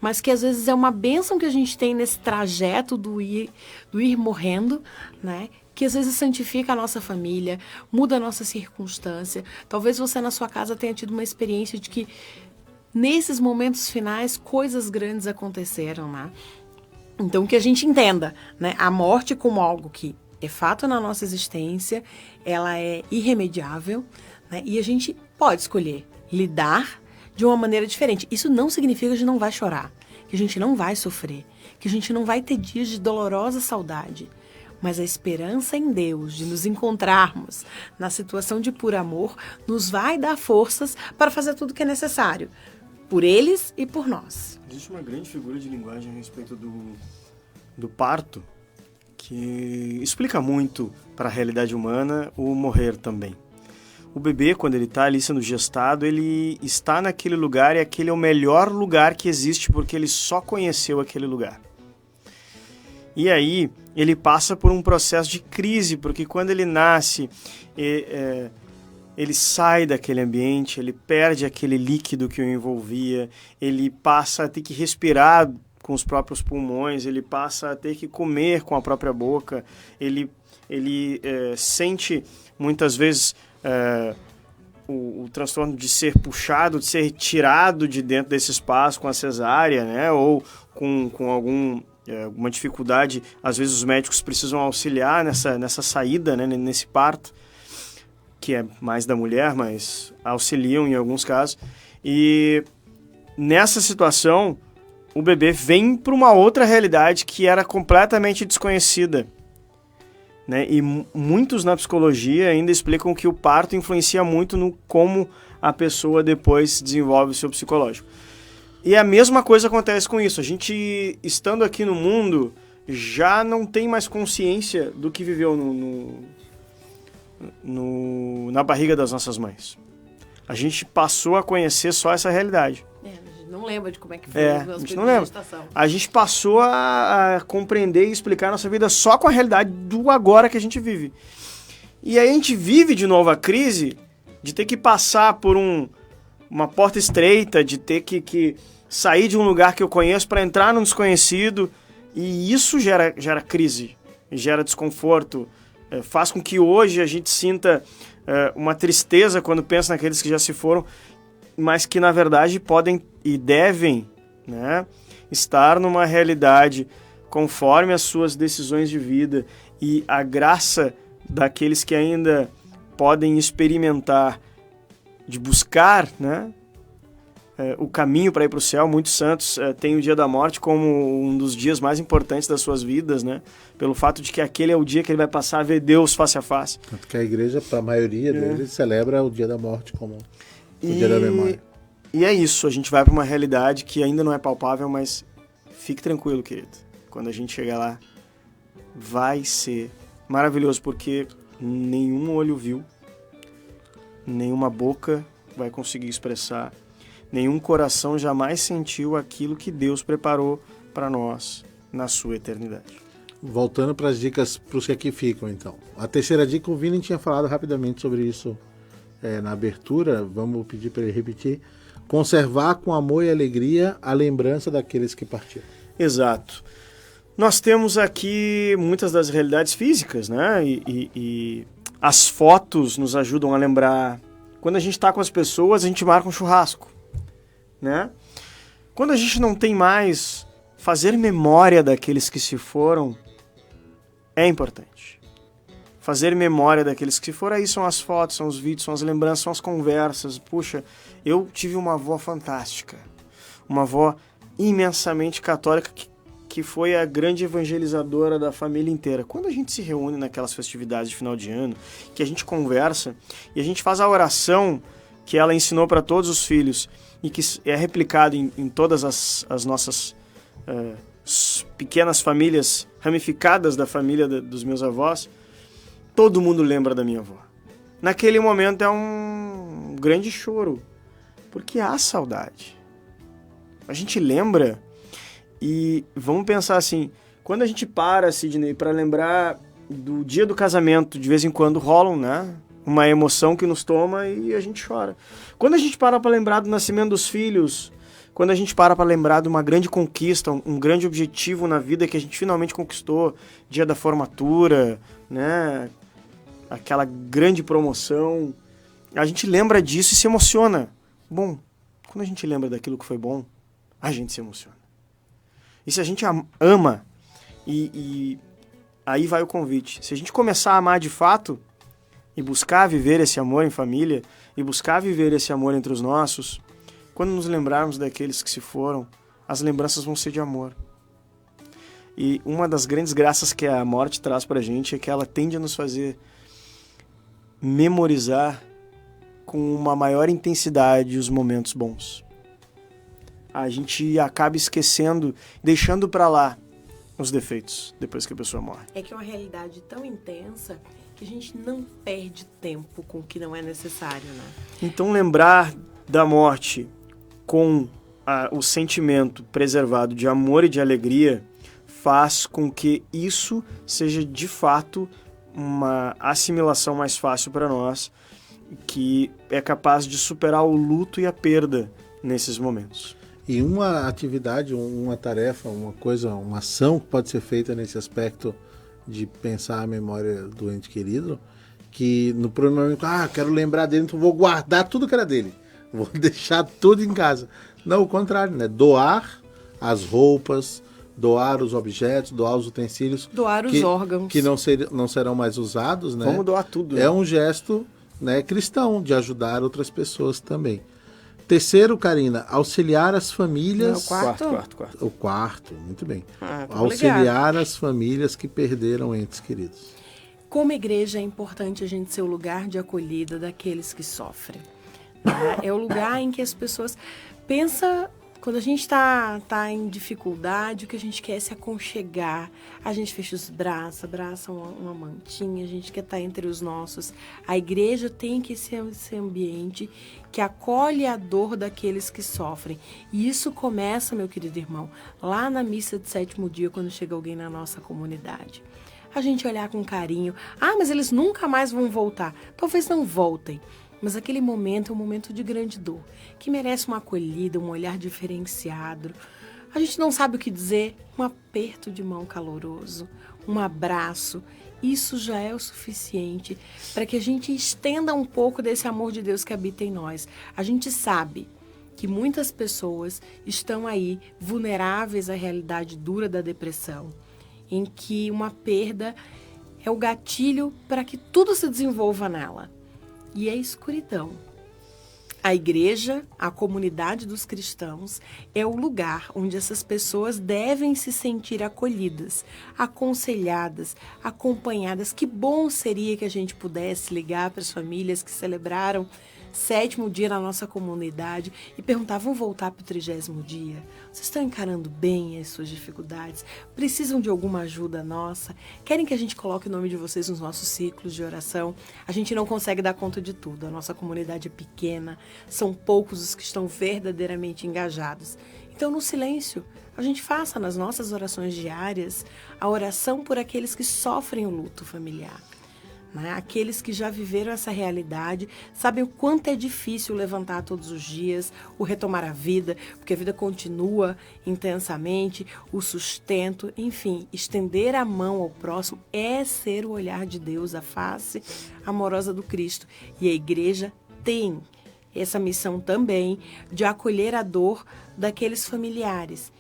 Mas que às vezes é uma bênção que a gente tem nesse trajeto do ir morrendo, né? Que às vezes santifica a nossa família, muda a nossa circunstância. Talvez você na sua casa tenha tido uma experiência de que nesses momentos finais coisas grandes aconteceram, né? Então que a gente entenda, né? A morte como algo que é fato na nossa existência, ela é irremediável, né? E a gente pode escolher lidar de uma maneira diferente. Isso não significa que a gente não vai chorar, que a gente não vai sofrer, que a gente não vai ter dias de dolorosa saudade. Mas a esperança em Deus, de nos encontrarmos na situação de puro amor, nos vai dar forças para fazer tudo o que é necessário, por eles e por nós. Existe uma grande figura de linguagem a respeito do parto, que explica muito para a realidade humana o morrer também. O bebê, quando ele está ali sendo gestado, ele está naquele lugar e aquele é o melhor lugar que existe porque ele só conheceu aquele lugar. E aí ele passa por um processo de crise, porque quando ele nasce, ele sai daquele ambiente, ele perde aquele líquido que o envolvia, ele passa a ter que respirar com os próprios pulmões, ele passa a ter que comer com a própria boca, ele sente muitas vezes o transtorno de ser puxado, de ser tirado de dentro desse espaço com a cesárea, né? Ou com alguma dificuldade. Às vezes os médicos precisam auxiliar nessa saída, né? Nesse parto, que é mais da mulher, mas auxiliam em alguns casos. E nessa situação, o bebê vem para uma outra realidade que era completamente desconhecida, né? E muitos na psicologia ainda explicam que o parto influencia muito no como a pessoa depois desenvolve o seu psicológico. E a mesma coisa acontece com isso. A gente, estando aqui no mundo, já não tem mais consciência do que viveu na barriga das nossas mães. A gente passou a conhecer só essa realidade. A gente não lembra de como é que foi a gente não lembra. A gente passou a compreender e explicar a nossa vida só com a realidade do agora que a gente vive. E aí a gente vive de novo a crise de ter que passar por uma porta estreita, de ter que sair de um lugar que eu conheço para entrar num desconhecido, e isso gera crise, gera desconforto, faz com que hoje a gente sinta uma tristeza quando pensa naqueles que já se foram, mas que na verdade podem e devem, né, estar numa realidade conforme as suas decisões de vida, e a graça daqueles que ainda podem experimentar de buscar, né, o caminho para ir para o céu. Muitos santos têm o dia da morte como um dos dias mais importantes das suas vidas, né, pelo fato de que aquele é o dia que ele vai passar a ver Deus face a face. Tanto que a igreja, para a maioria deles, celebra o dia da morte como o dia da memória. E é isso, a gente vai para uma realidade que ainda não é palpável, mas fique tranquilo, querido. Quando a gente chegar lá, vai ser maravilhoso, porque nenhum olho viu, nenhuma boca vai conseguir expressar, nenhum coração jamais sentiu aquilo que Deus preparou para nós na sua eternidade. Voltando para as dicas para os que aqui ficam, então. A terceira dica, o Vini tinha falado rapidamente sobre isso na abertura, vamos pedir para ele repetir. Conservar com amor e alegria a lembrança daqueles que partiram. Exato. Nós temos aqui muitas das realidades físicas, né? E as fotos nos ajudam a lembrar. Quando a gente está com as pessoas, a gente marca um churrasco, né? Quando a gente não tem mais, fazer memória daqueles que se foram é importante. Fazer memória daqueles que se foram, aí são as fotos, são os vídeos, são as lembranças, são as conversas. Puxa, eu tive uma avó fantástica, uma avó imensamente católica que que foi a grande evangelizadora da família inteira. Quando a gente se reúne naquelas festividades de final de ano, que a gente conversa e a gente faz a oração que ela ensinou para todos os filhos e que é replicado em todas as nossas pequenas famílias ramificadas da família dos meus avós, todo mundo lembra da minha avó. Naquele momento é um grande choro, porque há saudade. A gente lembra. E vamos pensar assim, quando a gente para, Sidney, para lembrar do dia do casamento, de vez em quando rolam, né? Uma emoção que nos toma e a gente chora. Quando a gente para lembrar do nascimento dos filhos, quando a gente para lembrar de uma grande conquista, um grande objetivo na vida que a gente finalmente conquistou, dia da formatura, né? Aquela grande promoção, a gente lembra disso e se emociona. Bom, quando a gente lembra daquilo que foi bom, a gente se emociona. E se a gente ama, e aí vai o convite, se a gente começar a amar de fato, e buscar viver esse amor em família, e buscar viver esse amor entre os nossos, quando nos lembrarmos daqueles que se foram, as lembranças vão ser de amor. E uma das grandes graças que a morte traz pra gente é que ela tende a nos fazer memorizar com uma maior intensidade os momentos bons. A gente acaba esquecendo, deixando pra lá os defeitos depois que a pessoa morre. É que é uma realidade tão intensa que a gente não perde tempo com o que não é necessário, né? Então lembrar da morte com o sentimento preservado de amor e de alegria faz com que isso seja de fato uma assimilação mais fácil para nós, que é capaz de superar o luto e a perda nesses momentos. E uma atividade, uma tarefa, uma coisa, uma ação que pode ser feita nesse aspecto de pensar a memória do ente querido, que no primeiro momento, quero lembrar dele, então vou guardar tudo que era dele. Vou deixar tudo em casa. Não, o contrário, né? Doar as roupas, doar os objetos, doar os utensílios. Doar os órgãos. Que não serão mais usados, né? Vamos doar tudo. É um gesto, né, cristão, de ajudar outras pessoas também. Terceiro, Karina, auxiliar as famílias... Quarto. O quarto, muito bem. Tá Auxiliar as famílias que perderam entes queridos. Como igreja é importante a gente ser o lugar de acolhida daqueles que sofrem. Né? É o lugar em que as pessoas... Pensa, quando a gente tá em dificuldade, o que a gente quer é se aconchegar. A gente fecha os braços, abraça uma mantinha, a gente quer estar entre os nossos. A igreja tem que ser esse ambiente que acolhe a dor daqueles que sofrem. E isso começa, meu querido irmão, lá na missa de 7º dia, quando chega alguém na nossa comunidade. A gente olhar com carinho. Mas eles nunca mais vão voltar. Talvez não voltem. Mas aquele momento é um momento de grande dor, que merece uma acolhida, um olhar diferenciado. A gente não sabe o que dizer, um aperto de mão caloroso, um abraço. Isso já é o suficiente para que a gente estenda um pouco desse amor de Deus que habita em nós. A gente sabe que muitas pessoas estão aí vulneráveis à realidade dura da depressão, em que uma perda é o gatilho para que tudo se desenvolva nela. E é escuridão. A igreja, a comunidade dos cristãos, é o lugar onde essas pessoas devem se sentir acolhidas, aconselhadas, acompanhadas. Que bom seria que a gente pudesse ligar para as famílias que celebraram 7º dia na nossa comunidade e perguntar, vão voltar para o 30º dia? Vocês estão encarando bem as suas dificuldades? Precisam de alguma ajuda nossa? Querem que a gente coloque o nome de vocês nos nossos ciclos de oração? A gente não consegue dar conta de tudo. A nossa comunidade é pequena, são poucos os que estão verdadeiramente engajados. Então, no silêncio, a gente faça nas nossas orações diárias a oração por aqueles que sofrem o luto familiar. Né? Aqueles que já viveram essa realidade sabem o quanto é difícil levantar todos os dias, o retomar a vida, porque a vida continua intensamente, o sustento, enfim, estender a mão ao próximo é ser o olhar de Deus, a face amorosa do Cristo. E a igreja tem essa missão também de acolher a dor daqueles familiares.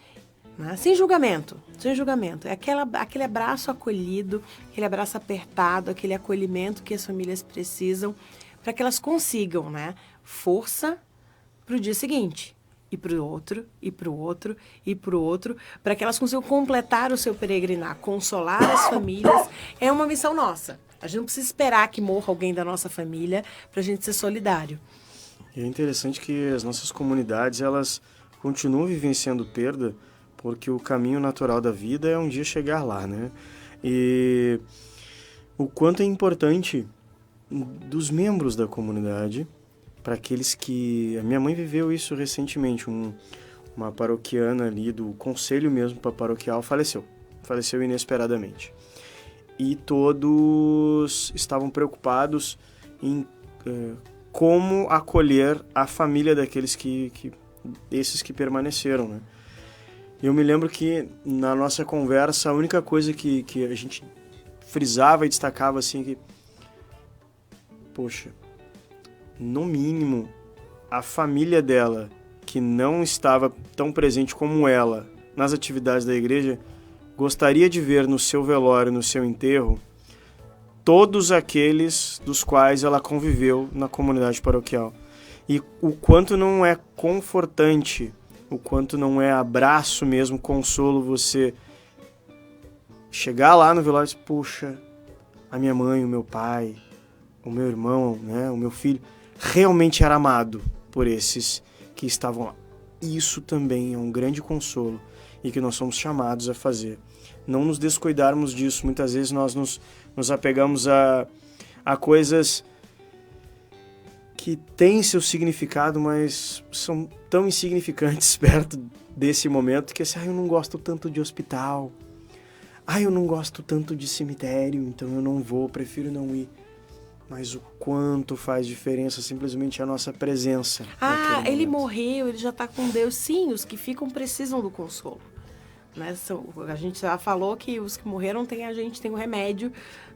Sem julgamento, sem julgamento. É aquele abraço acolhido, aquele abraço apertado, aquele acolhimento que as famílias precisam para que elas consigam, força para o dia seguinte. e para o outro, e para o outro, e para o outro, para que elas consigam completar o seu peregrinar, consolar as famílias. É uma missão nossa. A gente não precisa esperar que morra alguém da nossa família para a gente ser solidário. E é interessante que as nossas comunidades, elas continuam vivenciando perda, porque o caminho natural da vida é um dia chegar lá, né? E o quanto é importante dos membros da comunidade, para aqueles que... A minha mãe viveu isso recentemente, uma paroquiana ali do conselho mesmo paroquial faleceu inesperadamente. E todos estavam preocupados em como acolher a família daqueles esses que permaneceram, né? Eu me lembro que na nossa conversa a única coisa que a gente frisava e destacava assim que, poxa, no mínimo a família dela, que não estava tão presente como ela nas atividades da igreja, gostaria de ver no seu velório, no seu enterro, todos aqueles dos quais ela conviveu na comunidade paroquial. E o quanto não é confortante, o quanto não é abraço mesmo, consolo, você chegar lá no velório e dizer, puxa, a minha mãe, o meu pai, o meu irmão, né, o meu filho, realmente era amado por esses que estavam lá. Isso também é um grande consolo e que nós somos chamados a fazer. Não nos descuidarmos disso. Muitas vezes nós nos apegamos a coisas que têm seu significado, mas são tão insignificantes perto desse momento que assim, eu não gosto tanto de hospital, eu não gosto tanto de cemitério, então eu não vou, prefiro não ir. Mas o quanto faz diferença simplesmente a nossa presença. Ele morreu, ele já está com Deus. Sim, os que ficam precisam do consolo. Né? A gente já falou que os que morreram tem o remédio,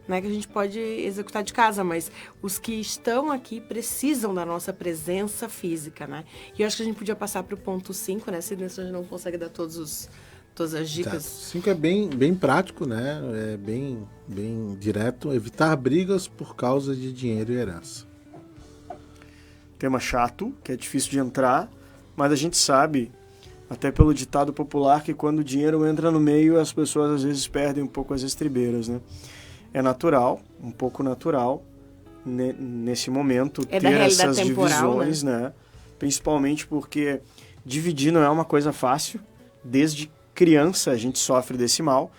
né, que a gente pode executar de casa, mas os que estão aqui precisam da nossa presença física, né? E eu acho que a gente podia passar para o ponto 5, né? Se a gente não consegue dar todas as dicas. 5 é bem prático, né? É bem direto. Evitar brigas por causa de dinheiro e herança. Tema chato, que é difícil de entrar, mas a gente sabe, até pelo ditado popular, que quando o dinheiro entra no meio, as pessoas às vezes perdem um pouco as estribeiras, né? É natural, um pouco natural, nesse momento, ter essas divisões, né? Principalmente porque dividir não é uma coisa fácil. Desde criança a gente sofre desse mal,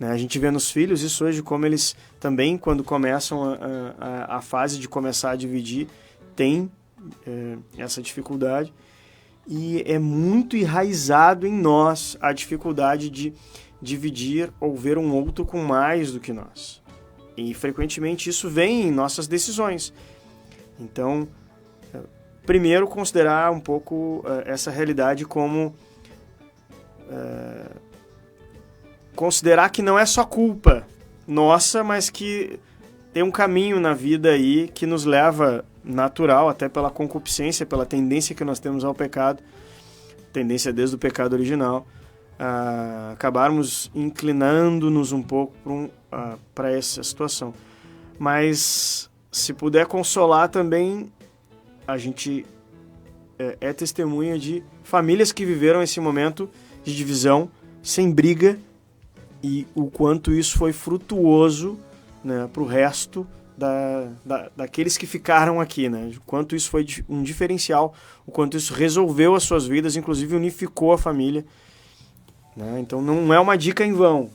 né? A gente vê nos filhos isso hoje, como eles também, quando começam a fase de começar a dividir, têm essa dificuldade. E é muito enraizado em nós a dificuldade de dividir ou ver um outro com mais do que nós. E frequentemente isso vem em nossas decisões. Então, primeiro considerar um pouco essa realidade como considerar que não é só culpa nossa, mas que tem um caminho na vida aí que nos leva natural, até pela concupiscência, pela tendência que nós temos ao pecado, tendência desde o pecado original, acabarmos inclinando-nos um pouco para essa situação. Mas se puder consolar também, a gente é testemunha de famílias que viveram esse momento de divisão sem briga e o quanto isso foi frutuoso, né, para o resto daqueles que ficaram aqui, né? O quanto isso foi um diferencial, o quanto isso resolveu as suas vidas, inclusive unificou a família, né? Então não é uma dica em vão.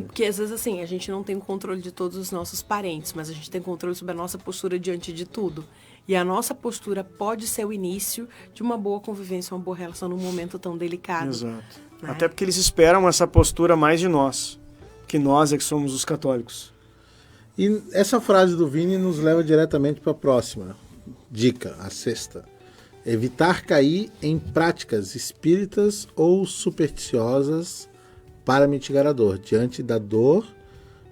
Porque às vezes assim, a gente não tem o controle de todos os nossos parentes, mas a gente tem controle sobre a nossa postura diante de tudo. E a nossa postura pode ser o início de uma boa convivência, uma boa relação num momento tão delicado. Exato. Né? Até porque eles esperam essa postura mais de nós, que nós é que somos os católicos. E essa frase do Vini nos leva diretamente para a próxima dica, a sexta. Evitar cair em práticas espíritas ou supersticiosas para mitigar a dor. Diante da dor,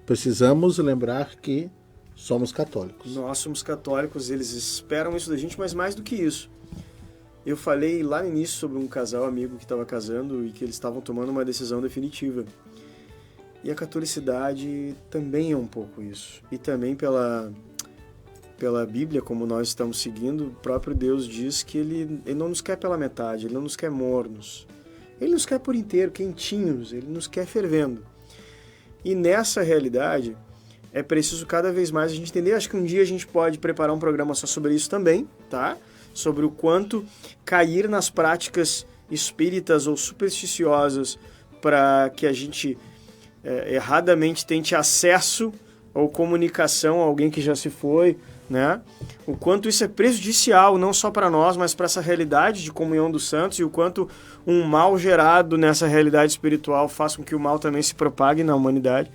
precisamos lembrar que somos católicos. Nós somos católicos, eles esperam isso da gente, mas mais do que isso. Eu falei lá no início sobre um casal amigo que estava casando e que eles estavam tomando uma decisão definitiva. E a catolicidade também é um pouco isso. E também pela Bíblia, como nós estamos seguindo, o próprio Deus diz que ele não nos quer pela metade, ele não nos quer mornos. Ele nos quer por inteiro, quentinhos, ele nos quer fervendo. E nessa realidade, é preciso cada vez mais a gente entender. Acho que um dia a gente pode preparar um programa só sobre isso também, tá? Sobre o quanto cair nas práticas espíritas ou supersticiosas para que a gente erradamente tente acesso ou comunicação a alguém que já se foi, né? O quanto isso é prejudicial, não só para nós, mas para essa realidade de comunhão dos santos, e o quanto um mal gerado nessa realidade espiritual faz com que o mal também se propague na humanidade.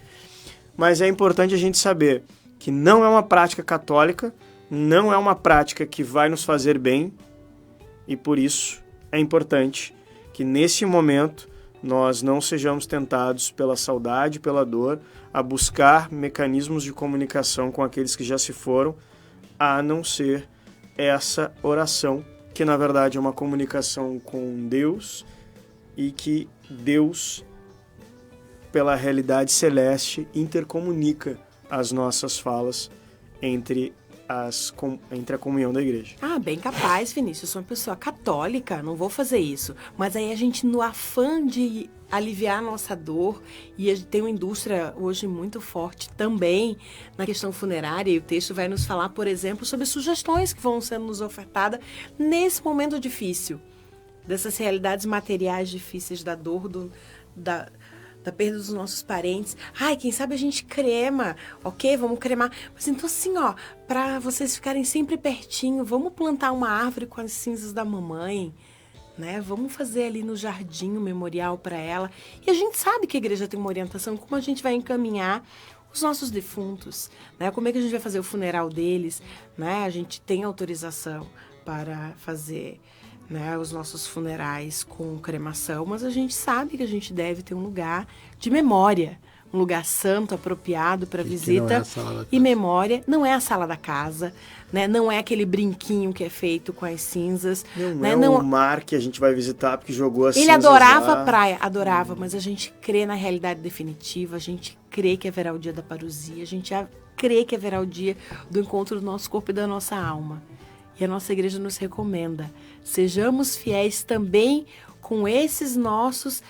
Mas é importante a gente saber que não é uma prática católica, não é uma prática que vai nos fazer bem, e por isso é importante que nesse momento nós não sejamos tentados pela saudade, pela dor, a buscar mecanismos de comunicação com aqueles que já se foram, a não ser essa oração, que na verdade é uma comunicação com Deus, e que Deus, pela realidade celeste, intercomunica as nossas falas entre a comunhão da igreja. Ah, bem capaz, Vinícius. Eu sou uma pessoa católica, não vou fazer isso. Mas aí a gente, no afã de aliviar a nossa dor, e a gente tem uma indústria hoje muito forte também na questão funerária, e o texto vai nos falar, por exemplo, sobre sugestões que vão sendo nos ofertadas nesse momento difícil, dessas realidades materiais difíceis, da dor, da perda dos nossos parentes. Ai, quem sabe a gente crema, ok? Vamos cremar. Mas então assim, ó, para vocês ficarem sempre pertinho, vamos plantar uma árvore com as cinzas da mamãe, né? Vamos fazer ali no jardim um memorial para ela. E a gente sabe que a igreja tem uma orientação, como a gente vai encaminhar os nossos defuntos, né? Como é que a gente vai fazer o funeral deles, né? A gente tem autorização para fazer, né, os nossos funerais com cremação, mas a gente sabe que a gente deve ter um lugar de memória, um lugar santo, apropriado para visita e memória. Não é a sala da casa, né? Não é aquele brinquinho que é feito com as cinzas. Não, né? Não o mar que a gente vai visitar porque jogou as cinzas. Ele adorava lá. a praia, adorava, mas a gente crê na realidade definitiva, a gente crê que haverá o dia da parousia, a gente crê que haverá o dia do encontro do nosso corpo e da nossa alma. E a nossa igreja nos recomenda, sejamos fiéis também com esses nossos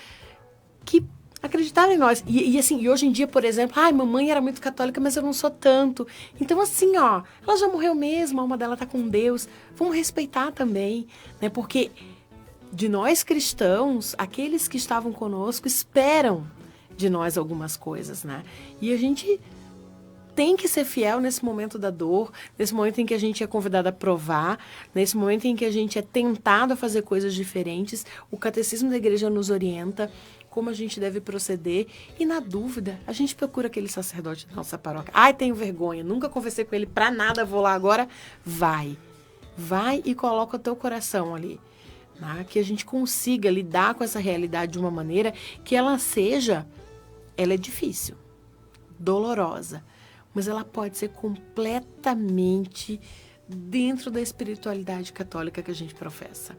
que acreditaram em nós. E assim, e hoje em dia, por exemplo, ai, mamãe era muito católica, mas eu não sou tanto. Então assim, ó, ela já morreu mesmo, a alma dela tá com Deus. Vamos respeitar também, né? Porque de nós cristãos, aqueles que estavam conosco esperam de nós algumas coisas, né? E a gente tem que ser fiel nesse momento da dor, nesse momento em que a gente é convidado a provar, nesse momento em que a gente é tentado a fazer coisas diferentes. O catecismo da igreja nos orienta como a gente deve proceder, e na dúvida, a gente procura aquele sacerdote da nossa paróquia. Ai, tenho vergonha, nunca conversei com ele pra nada, vou lá agora. Vai e coloca o teu coração ali, né? Que a gente consiga lidar com essa realidade de uma maneira que ela é difícil, dolorosa, mas ela pode ser completamente dentro da espiritualidade católica que a gente professa,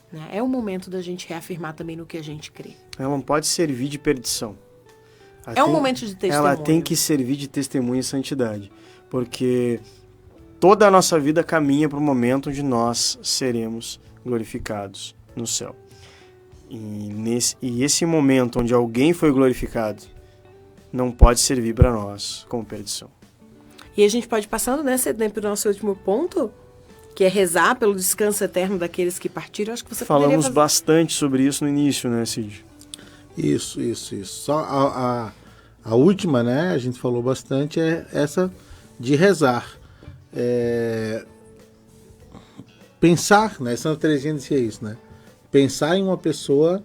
né? É o momento da gente reafirmar também no que a gente crê. Ela não pode servir de perdição. Um momento de testemunho. Ela tem que servir de testemunho e santidade, porque toda a nossa vida caminha para o momento onde nós seremos glorificados no céu. E esse momento onde alguém foi glorificado não pode servir para nós como perdição. E a gente pode ir passando, né, para o nosso último ponto, que é rezar pelo descanso eterno daqueles que partiram. Acho que você falamos bastante sobre isso no início, né, Cid? Isso. Só a última, né, a gente falou bastante, é essa de rezar. Pensar, né, Santa Teresinha dizia isso, né? Pensar em uma pessoa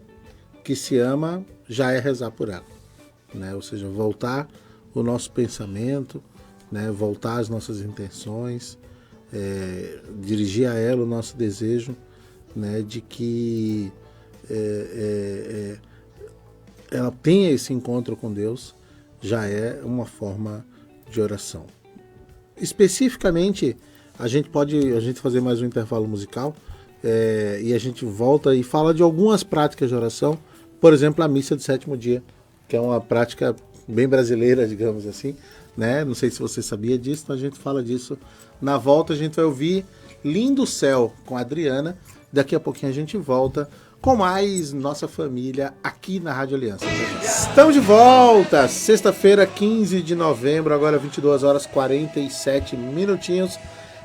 que se ama já é rezar por ela. Né? Ou seja, voltar o nosso pensamento, né? Voltar as nossas intenções, dirigir a ela o nosso desejo, né? De que ela tenha esse encontro com Deus, já é uma forma de oração. Especificamente, a gente fazer mais um intervalo musical, e a gente volta e fala de algumas práticas de oração, por exemplo, a missa do sétimo dia, que é uma prática bem brasileira, digamos assim, né? Não sei se você sabia disso, então a gente fala disso. Na volta a gente vai ouvir Lindo Céu com a Adriana. Daqui a pouquinho a gente volta com mais Nossa Família aqui na Rádio Aliança. Estamos de volta, sexta-feira, 15 de novembro, agora 22 horas 47 minutinhos.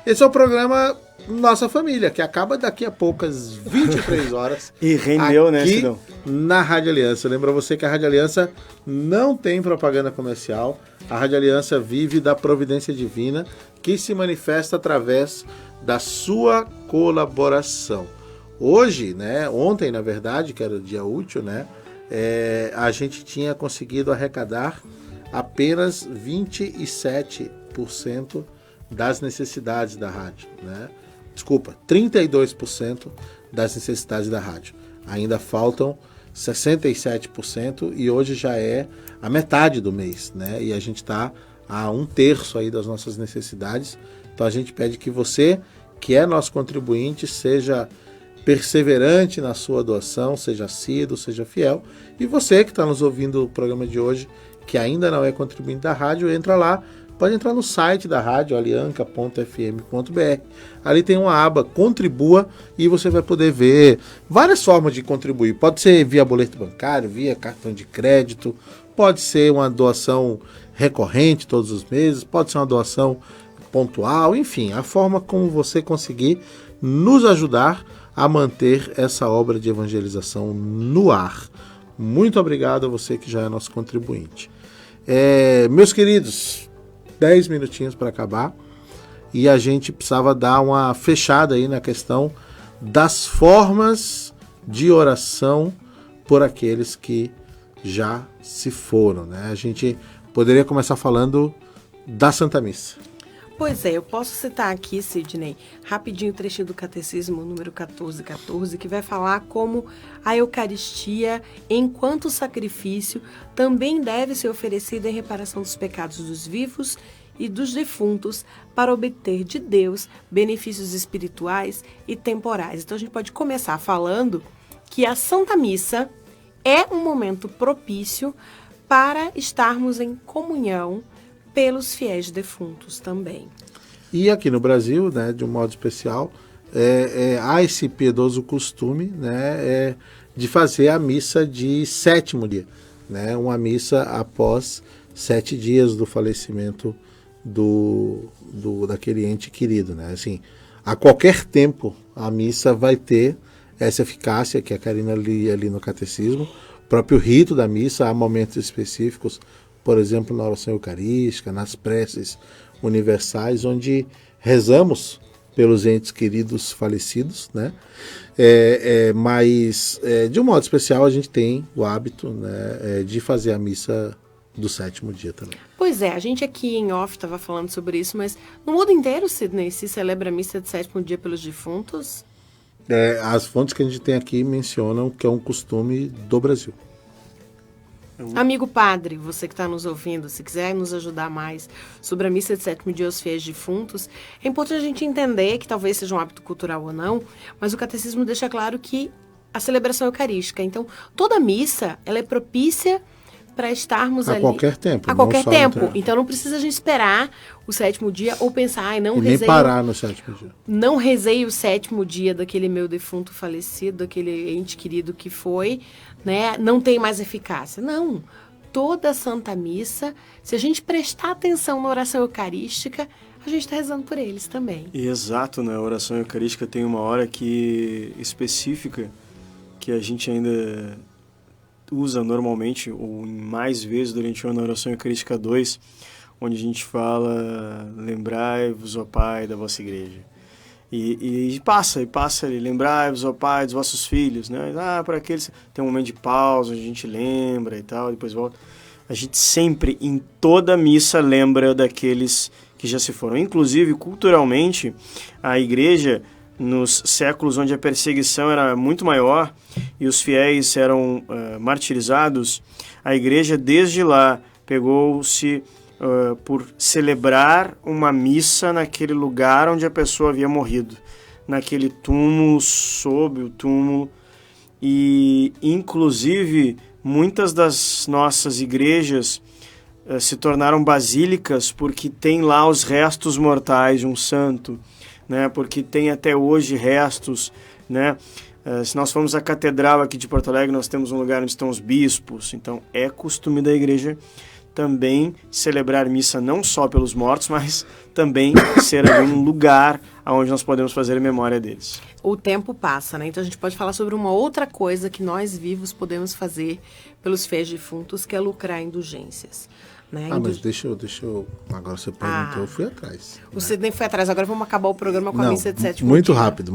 Esse é o programa Nossa Família, que acaba daqui a poucas 23 horas. E rendeu, né, Cidão? Na Rádio Aliança. Lembra você que a Rádio Aliança não tem propaganda comercial. A Rádio Aliança vive da providência divina que se manifesta através da sua colaboração. Hoje, né, ontem, na verdade, que era o dia útil, né, a gente tinha conseguido arrecadar apenas 27% das necessidades da rádio, né? Desculpa, 32% das necessidades da rádio. Ainda faltam 67% e hoje já é a metade do mês, né? E a gente está a 1/3 aí das nossas necessidades. Então a gente pede que você, que é nosso contribuinte, seja perseverante na sua doação, seja assíduo, seja fiel. E você que está nos ouvindo o programa de hoje, que ainda não é contribuinte da rádio, entra lá, pode entrar no site da rádio, alianca.fm.br. Ali tem uma aba Contribua e você vai poder ver várias formas de contribuir. Pode ser via boleto bancário, via cartão de crédito, pode ser uma doação recorrente todos os meses, pode ser uma doação pontual, enfim, a forma como você conseguir nos ajudar a manter essa obra de evangelização no ar. Muito obrigado a você que já é nosso contribuinte. Meus queridos, 10 minutinhos para acabar e a gente precisava dar uma fechada aí na questão das formas de oração por aqueles que já se foram, né? A gente poderia começar falando da Santa Missa. Pois é, eu posso citar aqui, Sidney, rapidinho o trechinho do Catecismo número 1414, que vai falar como a Eucaristia, enquanto sacrifício, também deve ser oferecida em reparação dos pecados dos vivos e dos defuntos para obter de Deus benefícios espirituais e temporais. Então a gente pode começar falando que a Santa Missa é um momento propício para estarmos em comunhão pelos fiéis defuntos também. E aqui no Brasil, né, de um modo especial, há esse piedoso costume, né, de fazer a missa de 7º dia, né, uma missa após 7 dias do falecimento daquele ente querido, né? Assim, a qualquer tempo a missa vai ter essa eficácia que a Karina lia ali no Catecismo. O próprio rito da missa, há momentos específicos, por exemplo, na oração eucarística, nas preces universais, onde rezamos pelos entes queridos falecidos, né? Mas, de um modo especial, a gente tem o hábito, né, de fazer a missa do 7º dia também. Pois é, a gente aqui em off estava falando sobre isso, mas no mundo inteiro, Sidney, se celebra a missa de 7º dia pelos defuntos? As fontes que a gente tem aqui mencionam que é um costume do Brasil. Amigo padre, você que está nos ouvindo, se quiser nos ajudar mais sobre a missa de 7º dia aos fiéis defuntos, é importante a gente entender que talvez seja um hábito cultural ou não, mas o catecismo deixa claro que a celebração eucarística, então toda missa, ela é propícia para estarmos ali. A qualquer tempo. A qualquer tempo. Então não precisa a gente esperar o 7º dia ou pensar, não rezei. Nem parar no 7º dia. Não rezei o 7º dia daquele meu defunto falecido, daquele ente querido que foi, né? Não tem mais eficácia. Não. Toda a Santa Missa, se a gente prestar atenção na oração eucarística, a gente está rezando por eles também. Exato, né? A oração eucarística tem uma hora específica que a gente ainda usa normalmente, ou mais vezes durante o ano, a oração eucarística 2, onde a gente fala: lembrai-vos, ó Pai, da vossa igreja. E passa ali, lembrai-vos, ó Pai, dos vossos filhos, né? Para aqueles, tem um momento de pausa, a gente lembra e tal, depois volta. A gente sempre, em toda missa, lembra daqueles que já se foram. Inclusive, culturalmente, a igreja, nos séculos onde a perseguição era muito maior e os fiéis eram martirizados, a igreja desde lá pegou-se por celebrar uma missa naquele lugar onde a pessoa havia morrido, naquele túmulo, sob o túmulo. E inclusive muitas das nossas igrejas se tornaram basílicas porque tem lá os restos mortais de um santo, né? Porque tem até hoje restos, né? Se nós formos à catedral aqui de Porto Alegre, nós temos um lugar onde estão os bispos. Então, é costume da igreja também celebrar missa não só pelos mortos, mas também ser ali um lugar onde nós podemos fazer a memória deles. O tempo passa, né? Então a gente pode falar sobre uma outra coisa que nós vivos podemos fazer pelos fiéis defuntos, que é lucrar indulgências. Né? Mas deixa eu... Agora você perguntou, eu fui atrás. Você nem foi atrás, agora vamos acabar o programa com a missa de sétimo muito dia. rápido.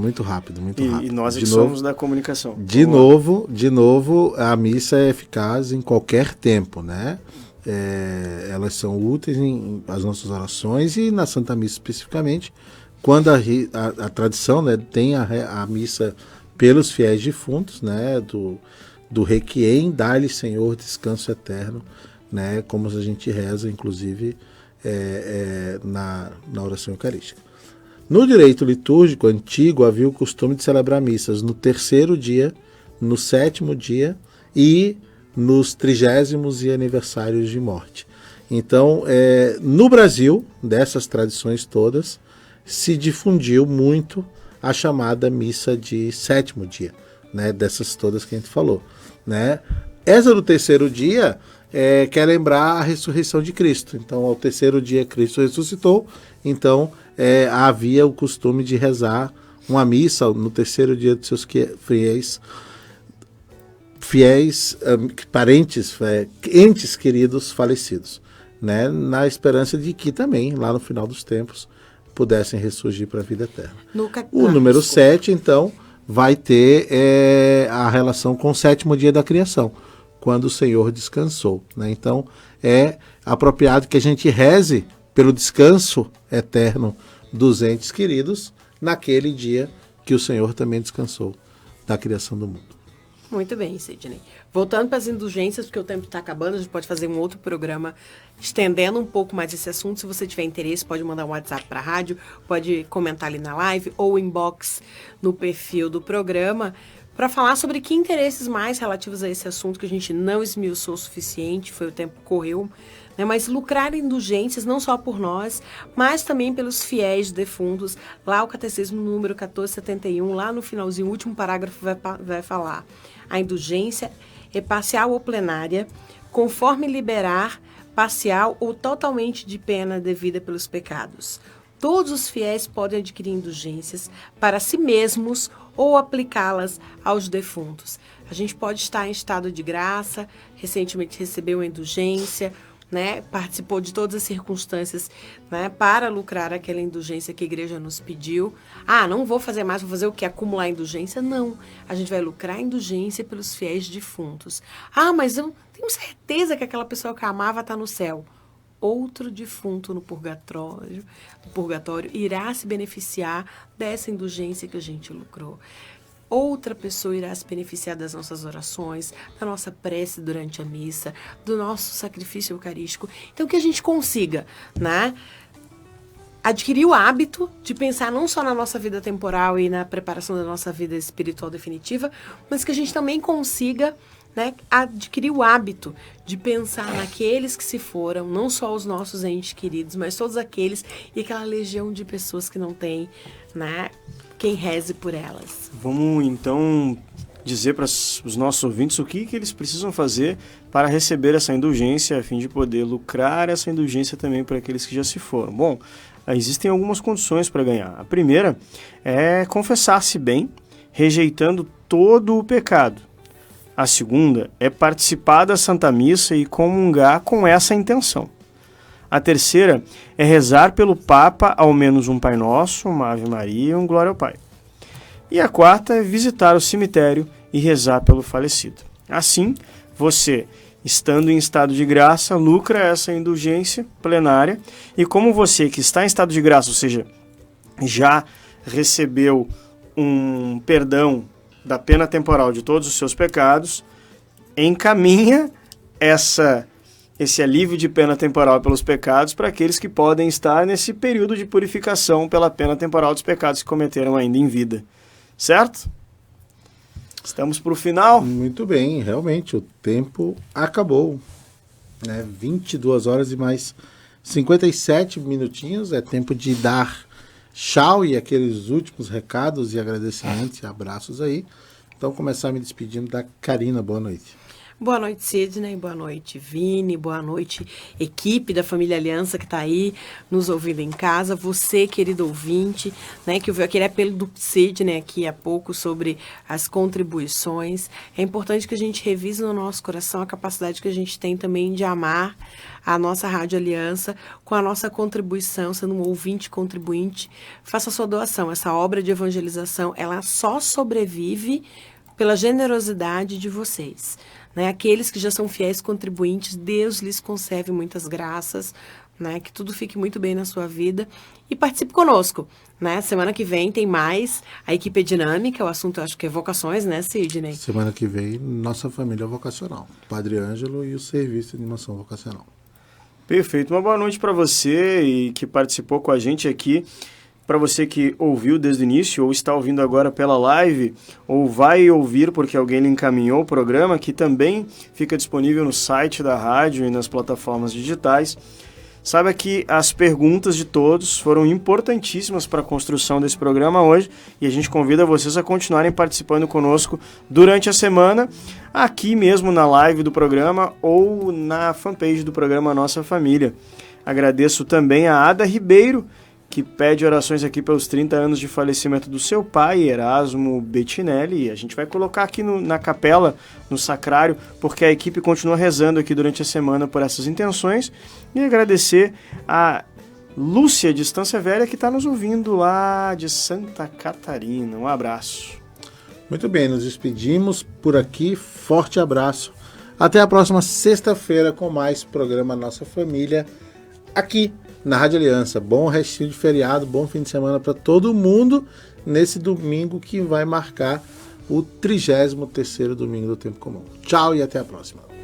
E nós que somos da comunicação. De novo, a missa é eficaz em qualquer tempo, né? Elas são úteis as nossas orações e na Santa Missa especificamente, quando a tradição, né, tem a missa pelos fiéis defuntos, né, do Requiem, dá-lhe, Senhor, descanso eterno, né, como a gente reza, inclusive, na oração eucarística. No direito litúrgico antigo, havia o costume de celebrar missas no 3º dia, no 7º dia e nos 30º e aniversários de morte. Então, no Brasil, dessas tradições todas, se difundiu muito a chamada missa de 7º dia, né, dessas todas que a gente falou, né? Essa do 3º dia quer lembrar a ressurreição de Cristo. Então, ao 3º dia Cristo ressuscitou, então havia o costume de rezar uma missa no 3º dia dos seus fiéis parentes, entes queridos falecidos, né? Na esperança de que também, lá no final dos tempos, pudessem ressurgir para a vida eterna. O número 7, então, vai ter a relação com o 7º dia da criação, quando o Senhor descansou, né? Então, é apropriado que a gente reze pelo descanso eterno dos entes queridos naquele dia que o Senhor também descansou da criação do mundo. Muito bem, Sidney. Voltando para as indulgências, porque o tempo está acabando, a gente pode fazer um outro programa estendendo um pouco mais esse assunto. Se você tiver interesse, pode mandar um WhatsApp para a rádio, pode comentar ali na live ou inbox no perfil do programa para falar sobre que interesses mais relativos a esse assunto que a gente não esmiuçou o suficiente, o tempo correu, né? Mas lucrar indulgências não só por nós, mas também pelos fiéis defuntos. Lá o Catecismo número 1471, lá no finalzinho, o último parágrafo vai falar: a indulgência é parcial ou plenária, conforme liberar parcial ou totalmente de pena devida pelos pecados. Todos os fiéis podem adquirir indulgências para si mesmos ou aplicá-las aos defuntos. A gente pode estar em estado de graça, recentemente recebeu uma indulgência, né? Participou de todas as circunstâncias, né, para lucrar aquela indulgência que a igreja nos pediu. Não vou fazer mais, vou fazer o quê? Acumular indulgência? Não. A gente vai lucrar indulgência pelos fiéis defuntos. Mas eu tenho certeza que aquela pessoa que eu amava está no céu. Outro defunto no purgatório irá se beneficiar dessa indulgência que a gente lucrou. Outra pessoa irá se beneficiar das nossas orações, da nossa prece durante a missa, do nosso sacrifício eucarístico. Então, que a gente consiga, né, adquirir o hábito de pensar não só na nossa vida temporal e na preparação da nossa vida espiritual definitiva, mas que a gente também consiga, né, adquirir o hábito de pensar naqueles que se foram, não só os nossos entes queridos, mas todos aqueles e aquela legião de pessoas que não têm, né, quem reze por elas. Vamos então dizer para os nossos ouvintes o que eles precisam fazer para receber essa indulgência, a fim de poder lucrar essa indulgência também para aqueles que já se foram. Bom, existem algumas condições para ganhar. A primeira é confessar-se bem, rejeitando todo o pecado. A segunda é participar da Santa Missa e comungar com essa intenção. A terceira é rezar pelo Papa ao menos um Pai Nosso, uma Ave Maria e um Glória ao Pai. E a quarta é visitar o cemitério e rezar pelo falecido. Assim, você, estando em estado de graça, lucra essa indulgência plenária, e como você que está em estado de graça, ou seja, já recebeu um perdão da pena temporal de todos os seus pecados, encaminha esse alívio de pena temporal pelos pecados para aqueles que podem estar nesse período de purificação pela pena temporal dos pecados que cometeram ainda em vida. Certo? Estamos para o final. Muito bem, realmente, o tempo acabou. né? 22 horas e mais 57 minutinhos. É tempo de dar tchau e aqueles últimos recados e agradecimentos e abraços aí. Então, começar me despedindo da Karina. Boa noite. Boa noite, Sidney. Boa noite, Vini. Boa noite, equipe da Família Aliança que está aí nos ouvindo em casa. Você, querido ouvinte, né, que ouviu aquele apelo do Sidney aqui há pouco sobre as contribuições. É importante que a gente revise no nosso coração a capacidade que a gente tem também de amar a nossa Rádio Aliança com a nossa contribuição, sendo um ouvinte contribuinte. Faça a sua doação. Essa obra de evangelização, ela só sobrevive pela generosidade de vocês. Né? Aqueles que já são fiéis contribuintes, Deus lhes concede muitas graças, né? Que tudo fique muito bem na sua vida. E participe conosco. Né? Semana que vem tem mais. A equipe é dinâmica, o assunto eu acho que é vocações, né, Sidney? Semana que vem, nossa família vocacional. Padre Ângelo e o serviço de animação vocacional. Perfeito. Uma boa noite para você e que participou com a gente aqui. Para você que ouviu desde o início, ou está ouvindo agora pela live, ou vai ouvir porque alguém lhe encaminhou o programa, que também fica disponível no site da rádio e nas plataformas digitais. Saiba que as perguntas de todos foram importantíssimas para a construção desse programa hoje e a gente convida vocês a continuarem participando conosco durante a semana, aqui mesmo na live do programa ou na fanpage do programa Nossa Família. Agradeço também a Ada Ribeiro, que pede orações aqui pelos 30 anos de falecimento do seu pai, Erasmo Bettinelli. A gente vai colocar aqui na capela, no sacrário, porque a equipe continua rezando aqui durante a semana por essas intenções. E agradecer a Lúcia de Estância Velha, que está nos ouvindo lá de Santa Catarina. Um abraço. Muito bem, nos despedimos por aqui. Forte abraço. Até a próxima sexta-feira com mais programa Nossa Família, aqui na Rádio Aliança. Bom restinho de feriado, bom fim de semana para todo mundo nesse domingo que vai marcar o 33º domingo do Tempo Comum. Tchau e até a próxima.